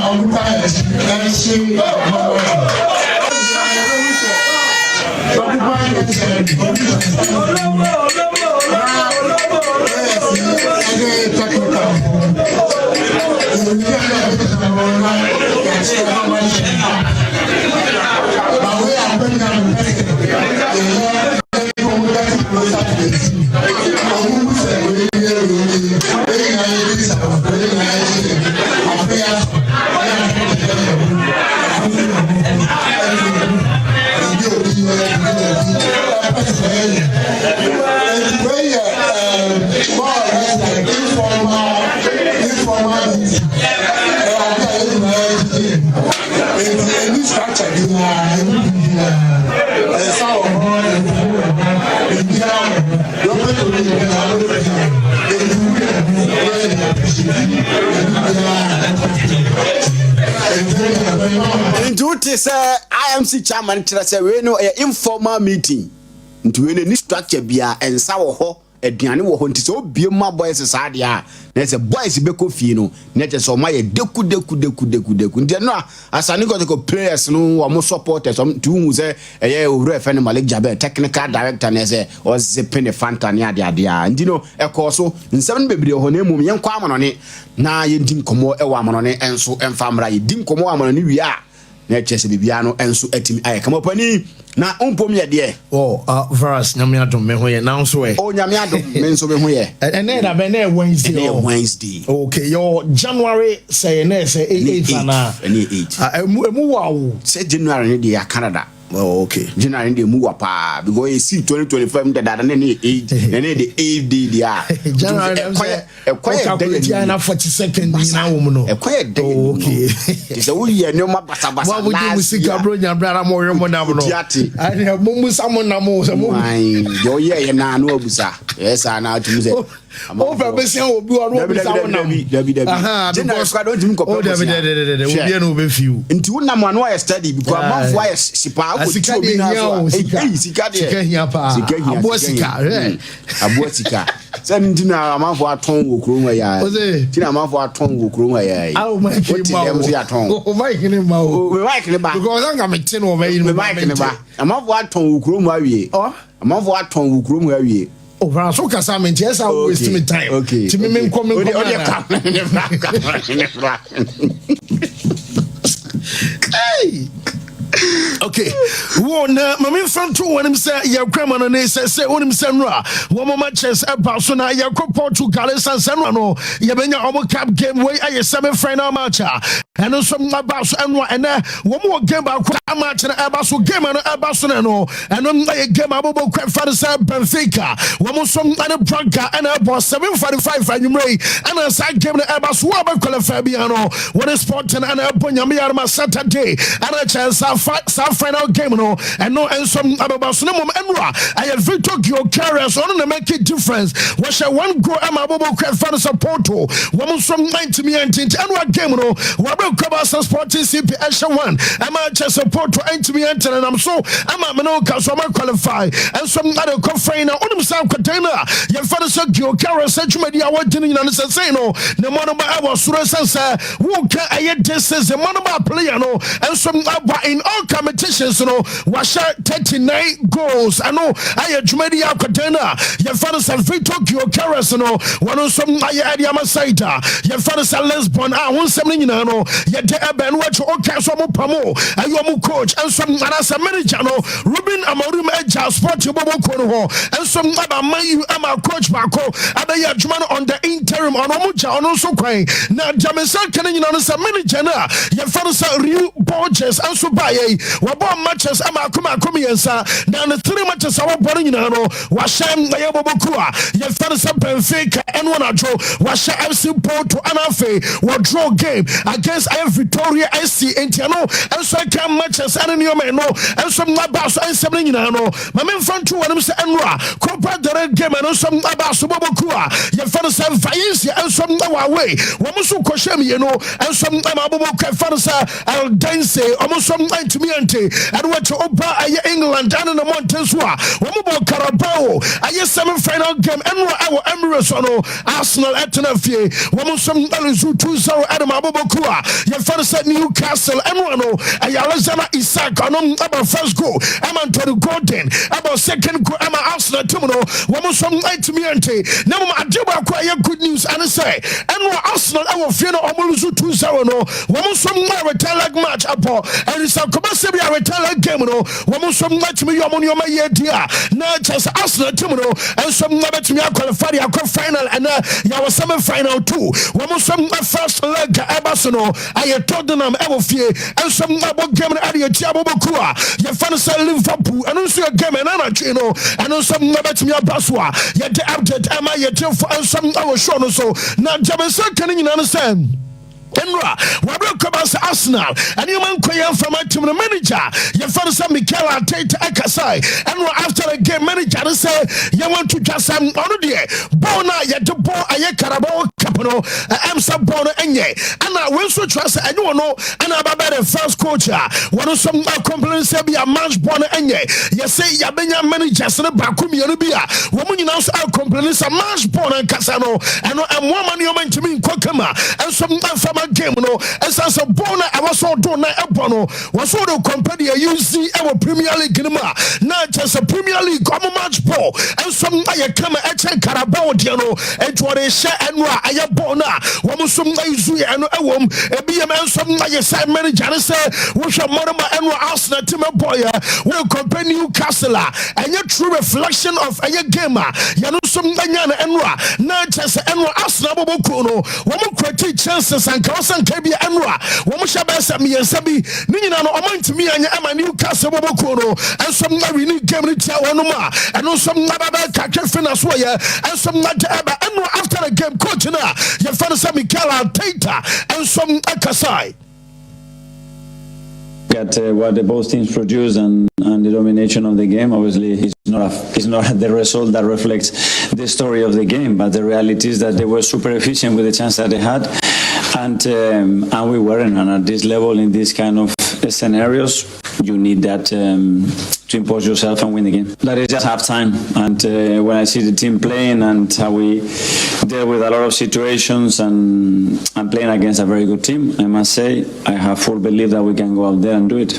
Into this IMC chairman say we know a informal meeting into any structure bia and sawo ho aduane wo ho nti so biem ma boys saade a na say boys be ko fie no na je so ma ye deku nti no asane go players no wo mo supporters to hu say eye owura fe ne Malik Jaber technical director na say o zipping the fanta ne ade a nti no e ko so nsem no bebre ho na emum yen kwa amono ne na ye ndim komo e wa amono ne enso emfamra ye dim komo amono ne wi a na chese bibia no enso atimi aye kama pani na umpom ye de virus nyame adom me ho ye na so e nyame adom me nso me ho ye ene da be na Wednesday okay your January say na say 8 na 8 emu wa wo say January ne de ya Canada. Oh, okay. January de mu wapa because you see 2025 the dada ne 8 ne the 8 day dia January calculate na 42nd na wo mu no okay is we ye no ma basa mo bu musika bro nya bra mo yo mo na mo no ai mo musa mo na mo so mo yo ye na no abusa yes na to muze over besi obi oro obusa wo na aha because I don't think obi e no be few nti wo na mo no ya study because man for sipa ko obi na so sika hia pa abo sika se ntina amanfo aton wo kuro ya ntina amanfo aton wo kuro ya awu ma ki ma o ma ki ni ma o ma ki ni ba because anga me tin o ma yi ma ki ni ba amanfo aton wo kuro awie amanfo aton wo kuro awie over so kasa me yes I waste me time okay to me come hey Okay. One mami fan to when him say ya kwema no say when him say no one matches about so na ya Portugal and no ya benya omo cup game way aye semi final match and also about so and one more game ba match na about so game no about so no and a game abobo kwa fa say Benfica one so and Braga and about 7:45 anyway and a side game na about so about qualify biano what is sport and abonyame yarma Saturday and a chance final game no and no and some about so no enra I have Victor Gyokeres on to make a difference was a one go am abobo kwa fa support one so 90 minutes and what game no we cover sporting CP Esha 1 am a support to 90 minutes and I'm so am a no so I qualify and some other co-trainer on himself container your father so Gyokeres such media what didn't you say no the man I was sure who can I this is the man player no and some in all competitions no was 39 goals I know I media container your father said Victor Gyokeres no one of some Adea Akye your father said Lisbon I want something no your Ben watch okay so pamo and your coach and some as a manager no Ruben Amorim Eja sport you bobo kono and some about my ama coach Marco Adea Jumano on the interim on omuja on also kwai na Jamesa can you know as a manager na your father said real Borges and so by wabo matches ama kuma yensa na the 3 matches our born you know washem na bobo kuwa your father said Benfica and one draw washa FC Porto anafe wa draw game against Victoria SC Entiano and so can matches and you know and some about and something you know my men front to one say enra Copa del Rey game and some about bobo kuwa your father said Valencia and some away wamusu koshem you know and some bobo kuwa father said Al Dense almost some 90 minutes and what to Oba England and in the mountains wamubo Carabao aye semi-final game and our Emirates ono Arsenal at Tenafie wamusu some Alizu 2-0 Adam Abubakua your father said Newcastle and one Alexander Isak on about first goal Anthony Gordon about second goal Arsenal Tumuno wamusu some 90 minutes now Adeba Akye good news and say and Arsenal our final Omuluzu 2-0 no wamusu some retire match apo and it's a commercial retire game no wamusu some match me yomo ye dia na just Arsenal Tumuno and some match me qualify final and your semi final too wamusu some first leg Abasono I told them Ebofie and some about game Adea Akye Abia your fans say Liverpool and also a game and Anachino and also some match me Abaswa yet the update am I yet and some our show so now Jamesa can you understand Enra, Wabro Cobas Arsenal, and you man Koyan from my team manager. Your father said Mikel Arteta Akasai, and after the game manager say you want to just on the Bona yet to ball a Carabao Capano, Amsa Bona Enye, and I will so trust I don't know, and about the first coach. One of some complaints say be a match Bona Enye. You say Yabenya managers and Bakumi Olubia, woman you now say complaints a match Bona Casano, and woman you meant to me Kokama, and some from game no essence bona I was so do na ebono was so do company UC our Premier League nima na just a Premier League come match ball and some aye come e check Carabao dia no e to dey share enwa aye bona wo some izu e no ewom e biem and some aye side manager say wo hwe moroma enwa Arsenal team boy we company Newcastle and your true reflection of aye game ya no some anya na enwa na just enwa Arsenal bobo no wo mo create chances and Kawasan Kabia Enra, Womushabasa me and Sabi, Nina no amount me and Ama Newcastle Bobokono, and some Narini Gamricha Wanuma, and also some Nababa Kakafina Swaya, and some Nataba Enra after the game coach na, your father Sami Kala Tata, and some Akasai. At what the both teams produce and the domination of the game, obviously it's not the result that reflects the story of the game, but the reality is that they were super efficient with the chance that they had, and we weren't. And at this level, in this kind of scenarios, you need that to impose yourself and win the game. That is just half time, and when I see the team playing and how we deal with a lot of situations and playing against a very good team, I must say I have full belief that we can go out there and do it.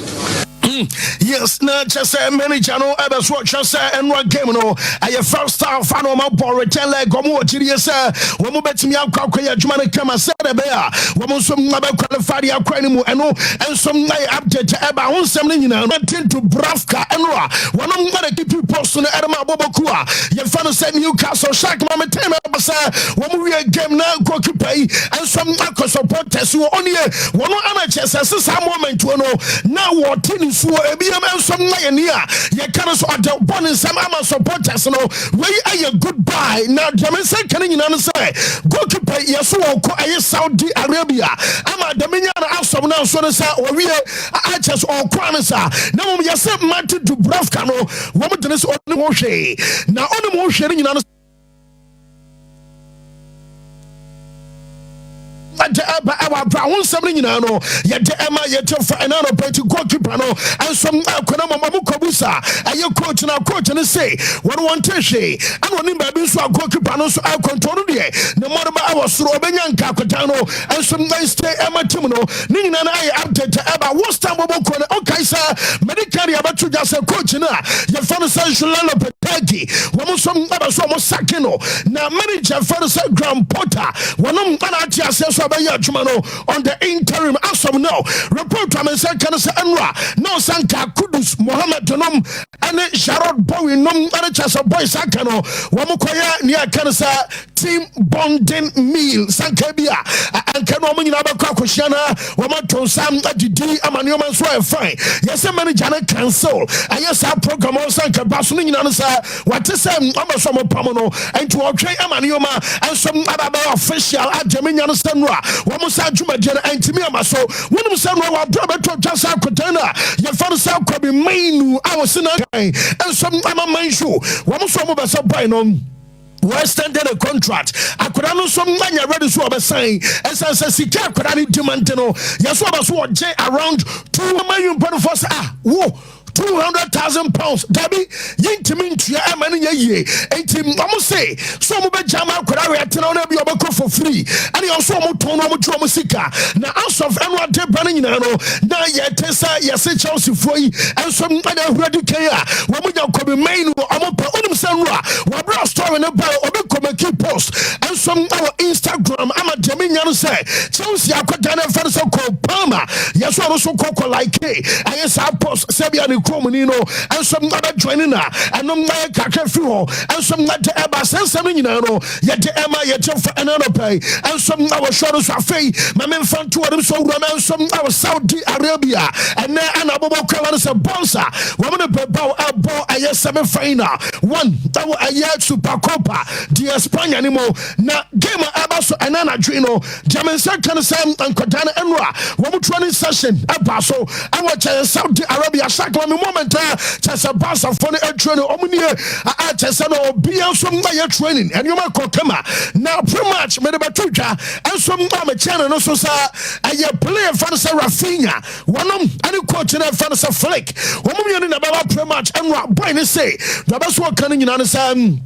Yes, na just say manager no ever so just say and one game no. I first half no my ball return leg go mo chiri say wo mo betimi akwa ya adwuma ne kama say na be a wo mo so ma be qualify ya akwa ni mu eno enso na update eba ho nsem ne nyina no to Bravka eno a wo no ngare keep post no edema aboboku a ye fa no say Newcastle Shark ma me time be say wo mo we game na goalkeeper yi enso akọ supporters wo oni wo no amache say sa moment wo no na wo tin so ebiem enso na ye ni a ye kan so ade bon nsem ama supporters no we aye goodbye na dem say kan nyina no say goalkeeper yeso wo ko aye Saudi Arabia ama dem nya na asom na so no say wo we aches o kwan sa na mo yese Martin Dubravka no wo mo tene so oni wo hwe na oni mo hwe nyina no our brown something you know, yet the Emma yet for another party goalkeeper no, and some Konamamu Kobusa, and your coach and our coach and say, 1-1 and one in baby so goalkeeper no so I control the no more about our Slovenyan Capitano, and some nice day Emma Timono, Nina and I update about what's time okay, sir, medically about to just a coach na, your father says Lalo Petaki, one some other so Sakino, now manager for the Grand Potter, one of Manatia says on the interim as of now report from Sankanasa Anra no Sanka Kudus Mohammed Tonom and Sharod Bowie nom and Chasa Boy Sakano Wamukoya near Kanasa team bonding meal Sankabia and Kanomin Abakoshana Wamato Sam Adidi Amanyoman Swire fine yes a manager cancel and yes our program on Sanka Basunin Anasa what is Amasomo Pamono and to okay Amanioma and some other official at Jaminian Sanra Wamusa Juma Jena and Timia so when we say no brother to just Kotana your father saw could be main our sinner and some Amanshu Wamusomo Basabai we're standing a contract. I could not some money ready to have a sign. As I said, Sika could not demand yes, what was J around 2 million pounds. Whoa. 200,000 pounds. Debbie, Yintimin Tia Amani ye. 18 say, some of the Jama could I return on every other for free. And he also Motono Musika. Now, as of Emma Depanin, now yet Tessa, yes, Chelsea Foy, and some other ready care. Woman could be main or Unum Sanra, Wabra story about or the key post, and some our Instagram. I'm a Jaminian say, Chelsea, I could done a first called Palma. Yes, also Coco like I yes, I post Sebian. And some other joining her, and no my Kakafu, and some not the Abba Sansamin, yet the Emma yet for another pay, and some our shadows are fay, my men found two of them so romance, some our Saudi Arabia, and then an Abu Kalas a bonsa, woman of Bow Abo, a yes, 7 final, one, our a year Super Copa, the Espana anymore, now game Abaso and Anna Drino, German second Sam and Kotana Enra, one training session, Abaso, I watch Saudi Arabia, Saklam. Moment just a bus of funny training I just be some training and you might call now pretty much made about Tuja and some channel also I play fancy Rafinha one and coach in a fancy flick woman about pretty much and what boy say the best work coming in understand.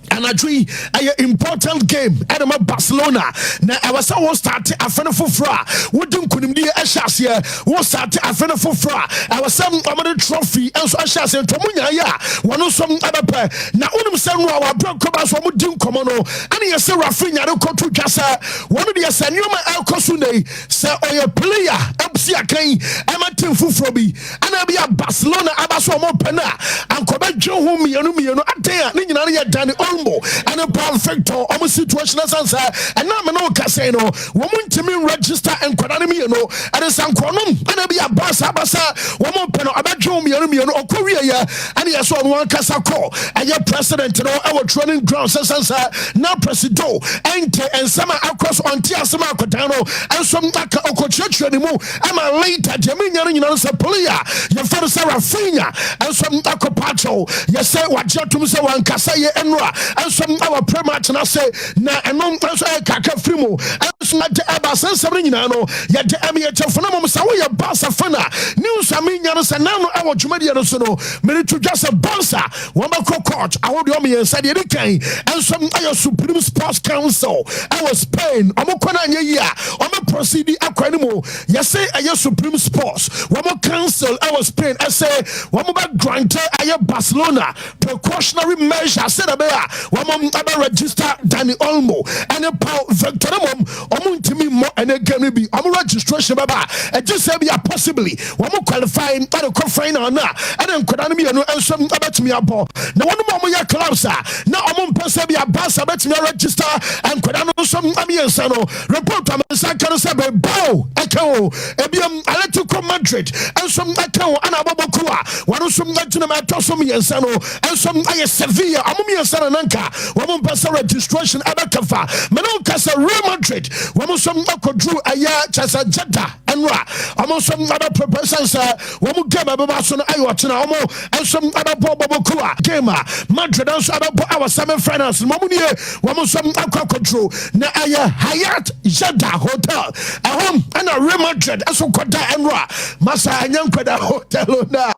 And I dream an important game at Barcelona. Now I was all started a friend for fra. What do couldn't be a chassis here? What started a friend for fra? I was some other trophy and so a chassis and Tomunya. One of some other pair. Now on them send our broke covers from what do come on. And he said Rafinha don't go to Casa. One of the Sanuma Alcosune, sir, or your player, Epsia Kane, I'm a team for Froby. And I'll be a Barcelona Abasomo Pena. And Quebec Joe whom you know, Adea, Nina Danny and a perfect almost situation as answer and now no casino woman to me register and Quadami and a San Quanum and a be a boss abasa woman pen about Joe or Korea and he has one casa call and your president our training ground says answer now presido and some across on Tiasama Cotano and some Okochurch anymore I'm a later Jaminian Sapolia your father Sarah Fina and some Akopacho you say what Jatum say one Casaya Enra and some our pre-match and I say na and non transfer kaka frimo and de abasa nsɛm nyinaa no yɛde ɛmeyɛkyɛfo na mom sɛ woyɛ basa fana news a menya no sɛ na no ɛwɔ dwumadeɛ no so no mede to dwa sɛ bansa wɔbɛkɔ court ahodeɛ ɔmeyɛnsa deɛ de kan ɛnso ayɛ Supreme Sports Council ɛwɔ Spain ɔmokɔ no anyɛ yi a ɔmɛ proceed akɔ no mu yɛsɛ ɛyɛ Supreme Sports wɔmo council ɛwɔ Spain ɛsɛ wɔmo bɛ grante ɛyɛ Barcelona precautionary measure sɛ dɛ bɛyɛ a wɔmo abɛ register Dani Olmo ɛne Paul Victor mom ɔmo ntimi mmɔ ɛne game no bi ɔmo registration bɛba ɛgye sɛ bi a possibly wɔmo qualify ɛne kɔ final no a ɛne nkɔda no mmienu ɛnso ɛbɛtumi abɔ na wɔnom ɔmo yɛ clubs a na ɔmo mpɛ sɛ bi a Barca bɛtumi register nkɔda no nso amiɛnsa no report amensa ka no sɛ bɛbao ɛka o ebiam Atletico Madrid ɛnso ɛka o ana abɔbɔko a wɔno nso agyina ɛtɔ so mmiɛnsa no ɛnso ayɛ Sevilla ɔmo mmiɛnsa no nanka wɔmo mpɛ sɛ registration ɛbɛkafa mene woka sɛ Real Madrid wɔmo nso akɔduru ɛyɛ kyɛsɛ Jeddah ɛnora ɔmo nso abɛprepare sɛ wɔmo game ɛbɛba so no ayɛ ɔkyena ɔmo ɛnso abɛbɔ bɔbɔko a game a Madrid nso abɛbɔ our semi-finals wɔmo nie wɔmo nso akɔduru na ɛyɛ Hyatt Jeddah Hotel ɛhɔ ɛna Real Madrid ɛso kɔda ɛnora masa ɛnyɛ nkɔda hotel na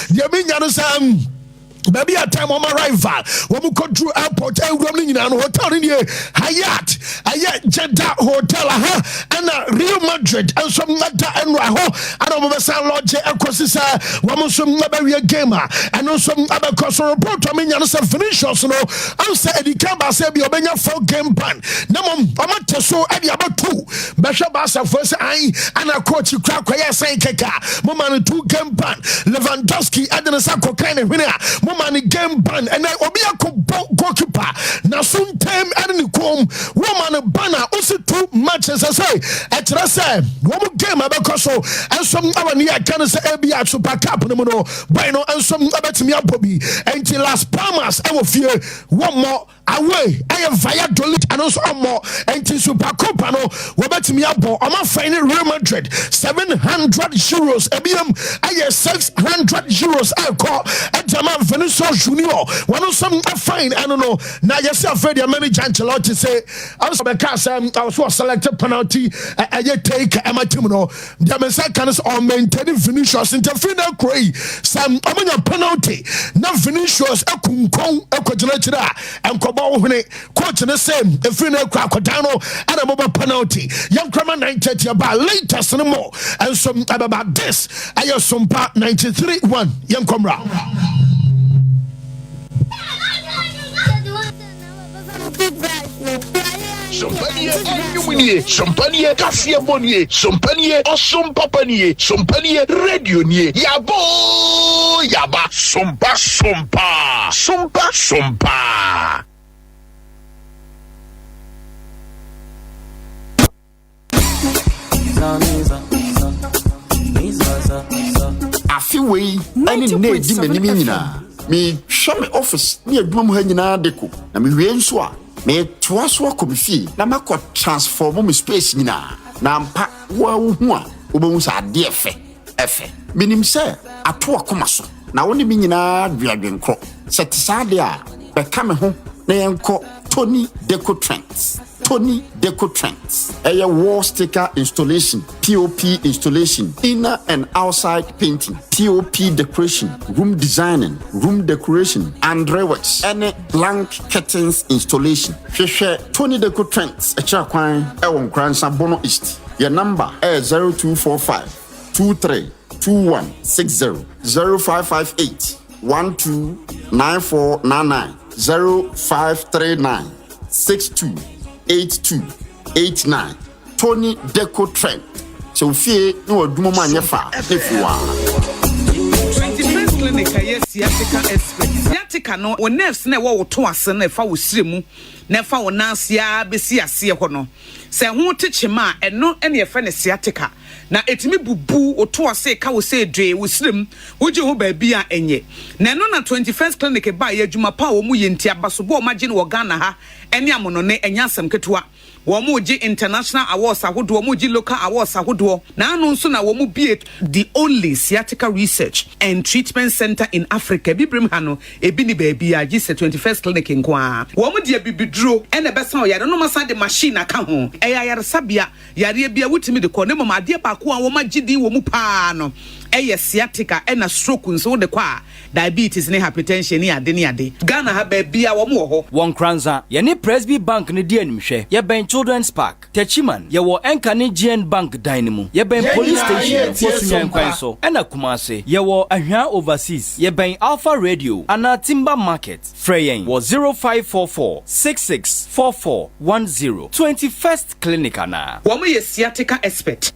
deɛ menya no sɛ baby at time on my rival when we go through airport running in an hotel in here Hyatt Jeddah Hotel and Real Madrid and some other and Raho and over San Lodge across this one some maybe a gamer and also some other course report I mean you say Vinicius no answer Eddie Kamba say be obenya 4 game ban na mom amata so e about 2 Basha Basa first I and a coach you crack say keka mom 2 game ban Lewandowski adenasa cocaine winner man game ban and obi akɔ goalkeeper na so ntem ene ne kom woman banner also 2 matches say etre say wo game abɛkɔ so ensom awani aka no say Abia Super Cup no no boy no ensom abetimi abobi enti Las Palmas ewo fie one more away I am Valladolid and also more enti Super Cup no wo betimi abo oma fine Real Madrid 700 euros ebiam aye 600 euros akɔ ejama Vinicius Junior one of some fine I don't know now yes afraid your manager Ancelotti say I was because I was selected penalty I take my team no the Americans are maintaining Vinicius into final cray some amanya penalty na Vinicius akunkon akojina and koba hune coach the same if you know Crocodano and a mobile penalty young Nkoranza 90 about latest no more and some about this I have Sompa 93.1 young Nkoranza Sompanie Enyumnie, Sompanie Kasia Bonie, Sompanie Osompapanie, Sompanie Radio Nie, Yabo Yaba, Sompa Sompa, Sompa Sompa. Afiwei, any ne di menimina. Me show me office near Bloom Hangina Deco, and me Rienswa. Me twaso akobifi na makɔ transform me space nyina na mpa wa hua obohu sa ade efe minim sɛ ato akoma so na woni bi nyina duadwenkro sɛ tisade a bɛka me ho na yɛnkɔ Tony Deco Trends a wall sticker installation, POP installation, inner and outside painting, POP decoration, room designing, room decoration, and reworks, and blank curtains installation. Tony Deco Trends, a chakwan, Nkoranza Bono East. Your number is 0245 23 2160 0558 129499 0539 62 8289 Tony Deco Trend. So fear no do mama nyefa efuwa. 21st clinic yes sciatica expert. Sciatica no o nerves na wo to ase na fa wo siremu na fa wo nansia besi ase ho no. Se ho techema eno ene ye fa ne sciatica. Na etimi bubu o to ase ka wo se dwe wo sirem wo je ho ba bia enye. Na no na 21st clinic ba ye adwuma pa wo mu ye ntia baso bo magine wo Ghana ha ene amono ne enya asem ketewa. Womuji international awards ahodo, womuji local awards ahodo. Na anu nso na womu be the only sciatica research and treatment center in Africa. Bibrim hano ebi ni baby a gise 21st clinic nkwa. Womu dia bibidro ene besa o yare no masa de machine aka ho. Eya yare sabia yare bia wutimi de ko ne mama ade ba ko a woma gidi womu pa no. Eye sciatica ena stroke nso de kwa diabetes ne hypertension ne ade Ghana ha baby a womu ho. Nkoranza ye ne Presby Bank ne die animhwe ye ben Children's Park Techiman ye wo Enkane GN Bank Dynamo ye ben police station Fosunyan kwan so ena Kumase ye wo Ahwa overseas ye ben Alpha Radio ana Timber Market Freyen wo 0544 664410 21st clinic ana womu ye sciatica expert.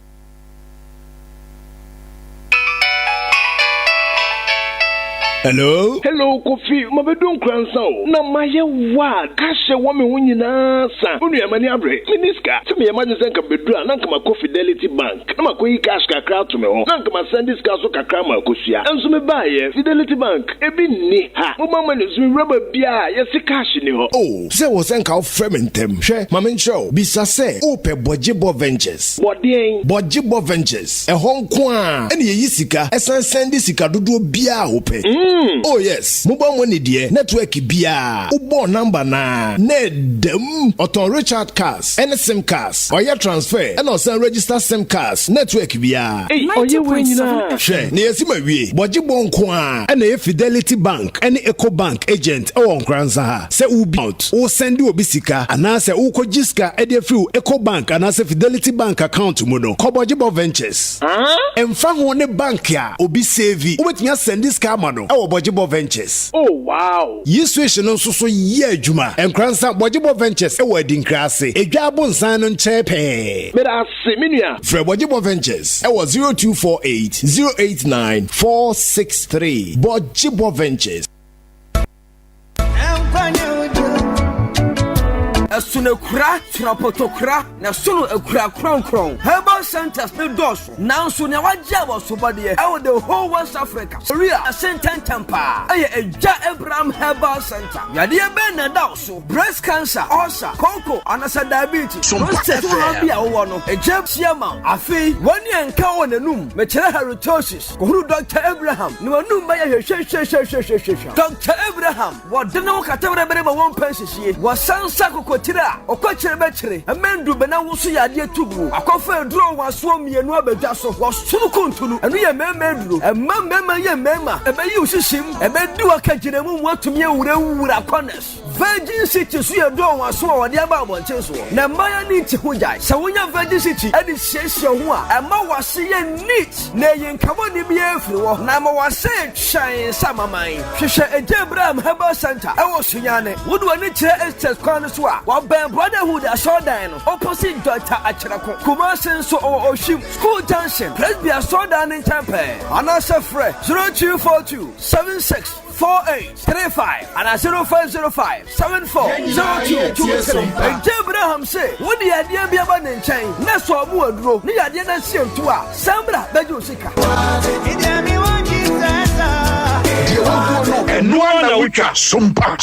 Hello? Hello, Kofi. Mabedon Nkoranza. Na maye wad. Kashe wame hunyina sa. Unu ya mani abre. Miniska. Simi ya maji zenka bedura. Nanka mako Fidelity Bank. Na mako hii cash kakra tume ho. Nanka masendiska so kakra makosia. Enso me baye. Fidelity Bank. Ebi ni ha. Mumama ni zumi rubber biya. Yesi cash ni ho. Oh, se wozenka o frementem. She, mamin show. Bisa se. Ope Bojibo Ventures. Bodien. Bojibo Ventures. E hon kwa. Eni ye yisika. Esan sendi sika dudu biya ope. Oh yes, mobile money dear network bia. Ubo number na nedem oton Richard Cars, any SIM cars, or your transfer, and also register SIM cars, network bia. Hey, oh you win na. She, ne yesi mawie. Bojibo nkwa, and Fidelity Bank, any Eco Bank agent or Nkoranza ha. Se ubi out, o sendi obisika, anase uko jiska ede through Eco Bank, anase Fidelity Bank account mono. Bojibo Ventures. Emfa ho ne bank ya obi save. Ubetnya send this car mano. Bojibo Ventures. Oh wow. Yiswe no so ye adwuma. Nkoranza Bojibo Ventures e wadi nkrase. Edwabo nsan no nchepe. Meda se menua. Fre Bojibo Ventures e 0248 089 463. Bojibo Ventures. Sunekura, Trapotokra, na sunu ekura kron. Herbal centers ne doso. Now sunya wajaba subadie. Ewo the whole West Africa. Korea, a Saint Tempa. Aye eja Abraham Herbal Center. Yadi be na doso. Breast cancer, ulcer, cocoa, anasa diabetes. Prostate be a wono. Eja siama. Afi, wani enka wona num. Mechere halitosis. Kohuru Dr. Abraham. Ni wanum ba ye she. Dr. Abraham, what deno katabere bere ba won pensisie. Wasansa kokotira. Okochere bechere. Amendu bena wusu yade tubu. Akofa edro waso mienu abedwa so. Wasunu kuntunu. Enu ye memeduro. Emma ye mema. Ebe yi usishim. Ebe di wakagire mu watumi ewura corners. Virgin City so ye do waso wode aba abonche so. Na maya ni ti hojai. Sa wonya Virgin City edi hyehyɛ ho a ema wase ye neat. Na ye nkabo ni bi afiri wo. Na ma wase shine samaman. Hwehwɛ Adea Abraham Herbal Center. Ewo sunyane. Wodu ani kire estate kwan so a. Ben brotherhood asọdan no opposite Dr. Acheampong Kumasi so Oshim School Junction Presby asọdan in Tempe anasa frɛ 0242 764835 and 0505 740223 Adea Abraham say what the idea be about ne nkyɛn na so amu aduro ne yade na sientu a sambra bejo sika Enua na ucha Sompa.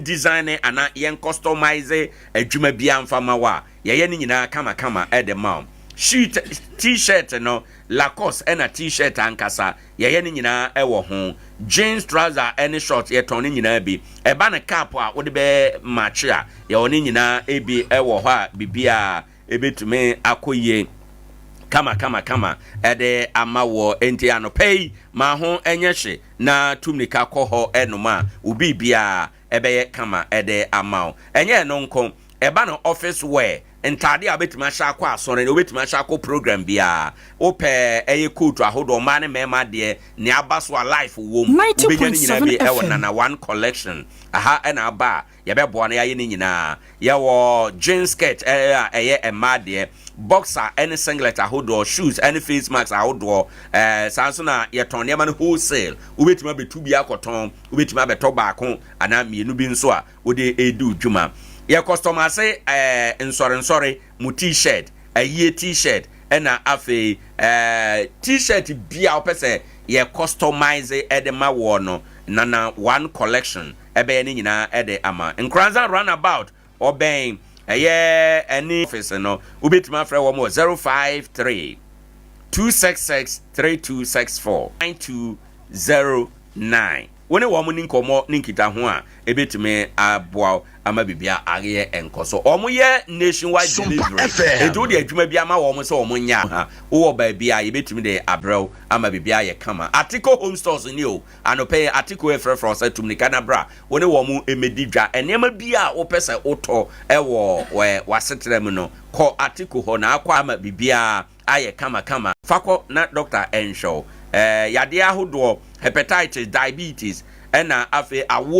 yen design ana yen customize adwuma bia mfama wa ye ni nyina kama the mount sheet t-shirt no Lacoste and a t-shirt ankasa ye ni nyina ewo ho jeans trouser any short ye ton ni nyina bi e ba na cap a wo de be match a ye oni nyina ebi ewo ho a bibia ebetume akoye kama ede amawo enti anopei ma ho enyehye na tumnika koho enoma ubi bia ebeye kama ede amawo enye no nko eba no office wear ntade a betima sha akwa asore na obetima sha akwa program bia ope eye coat ahodo ma ne mema de ne abaso a life wom obenya ni nyina bi ewo na one collection aha ena aba ye be bo na ye ni nyina ye wo jeans skirt eye ema de boxer any singlet ahodo shoes any face mask ahodo sanso na ye ton ne ma no wholesale obetima betu bia akoton obetima beto baako ana mienu bi nso a ode edu dwuma ye customer say sorry mu t-shirt ye t-shirt ena afi t-shirt bia opese ye customize edema wo no na one collection ebe ni nyina ede ama Nkoranza roundabout oben eye any office no ubetima frɛ wo mo 053 266 3264 9209 wone wo mo ninkomo ninkita ho a ebetime aboa ama bibia agye enkoso omo ye nationwide delivery edu de adwuma bia ma wo mo se omo nya ha wo ba bia ebetime de abrew ama bibia ye kama Article home stores ni o anope Article efrefro se tumnika na bra wone wo mo emedidwa enema bia wo pese oto ewo wasetrem no ko Article ho na akwa ama bibia aye kama fako na Dr. Enshaw yade ahodo hepatitis diabetes ena afi awom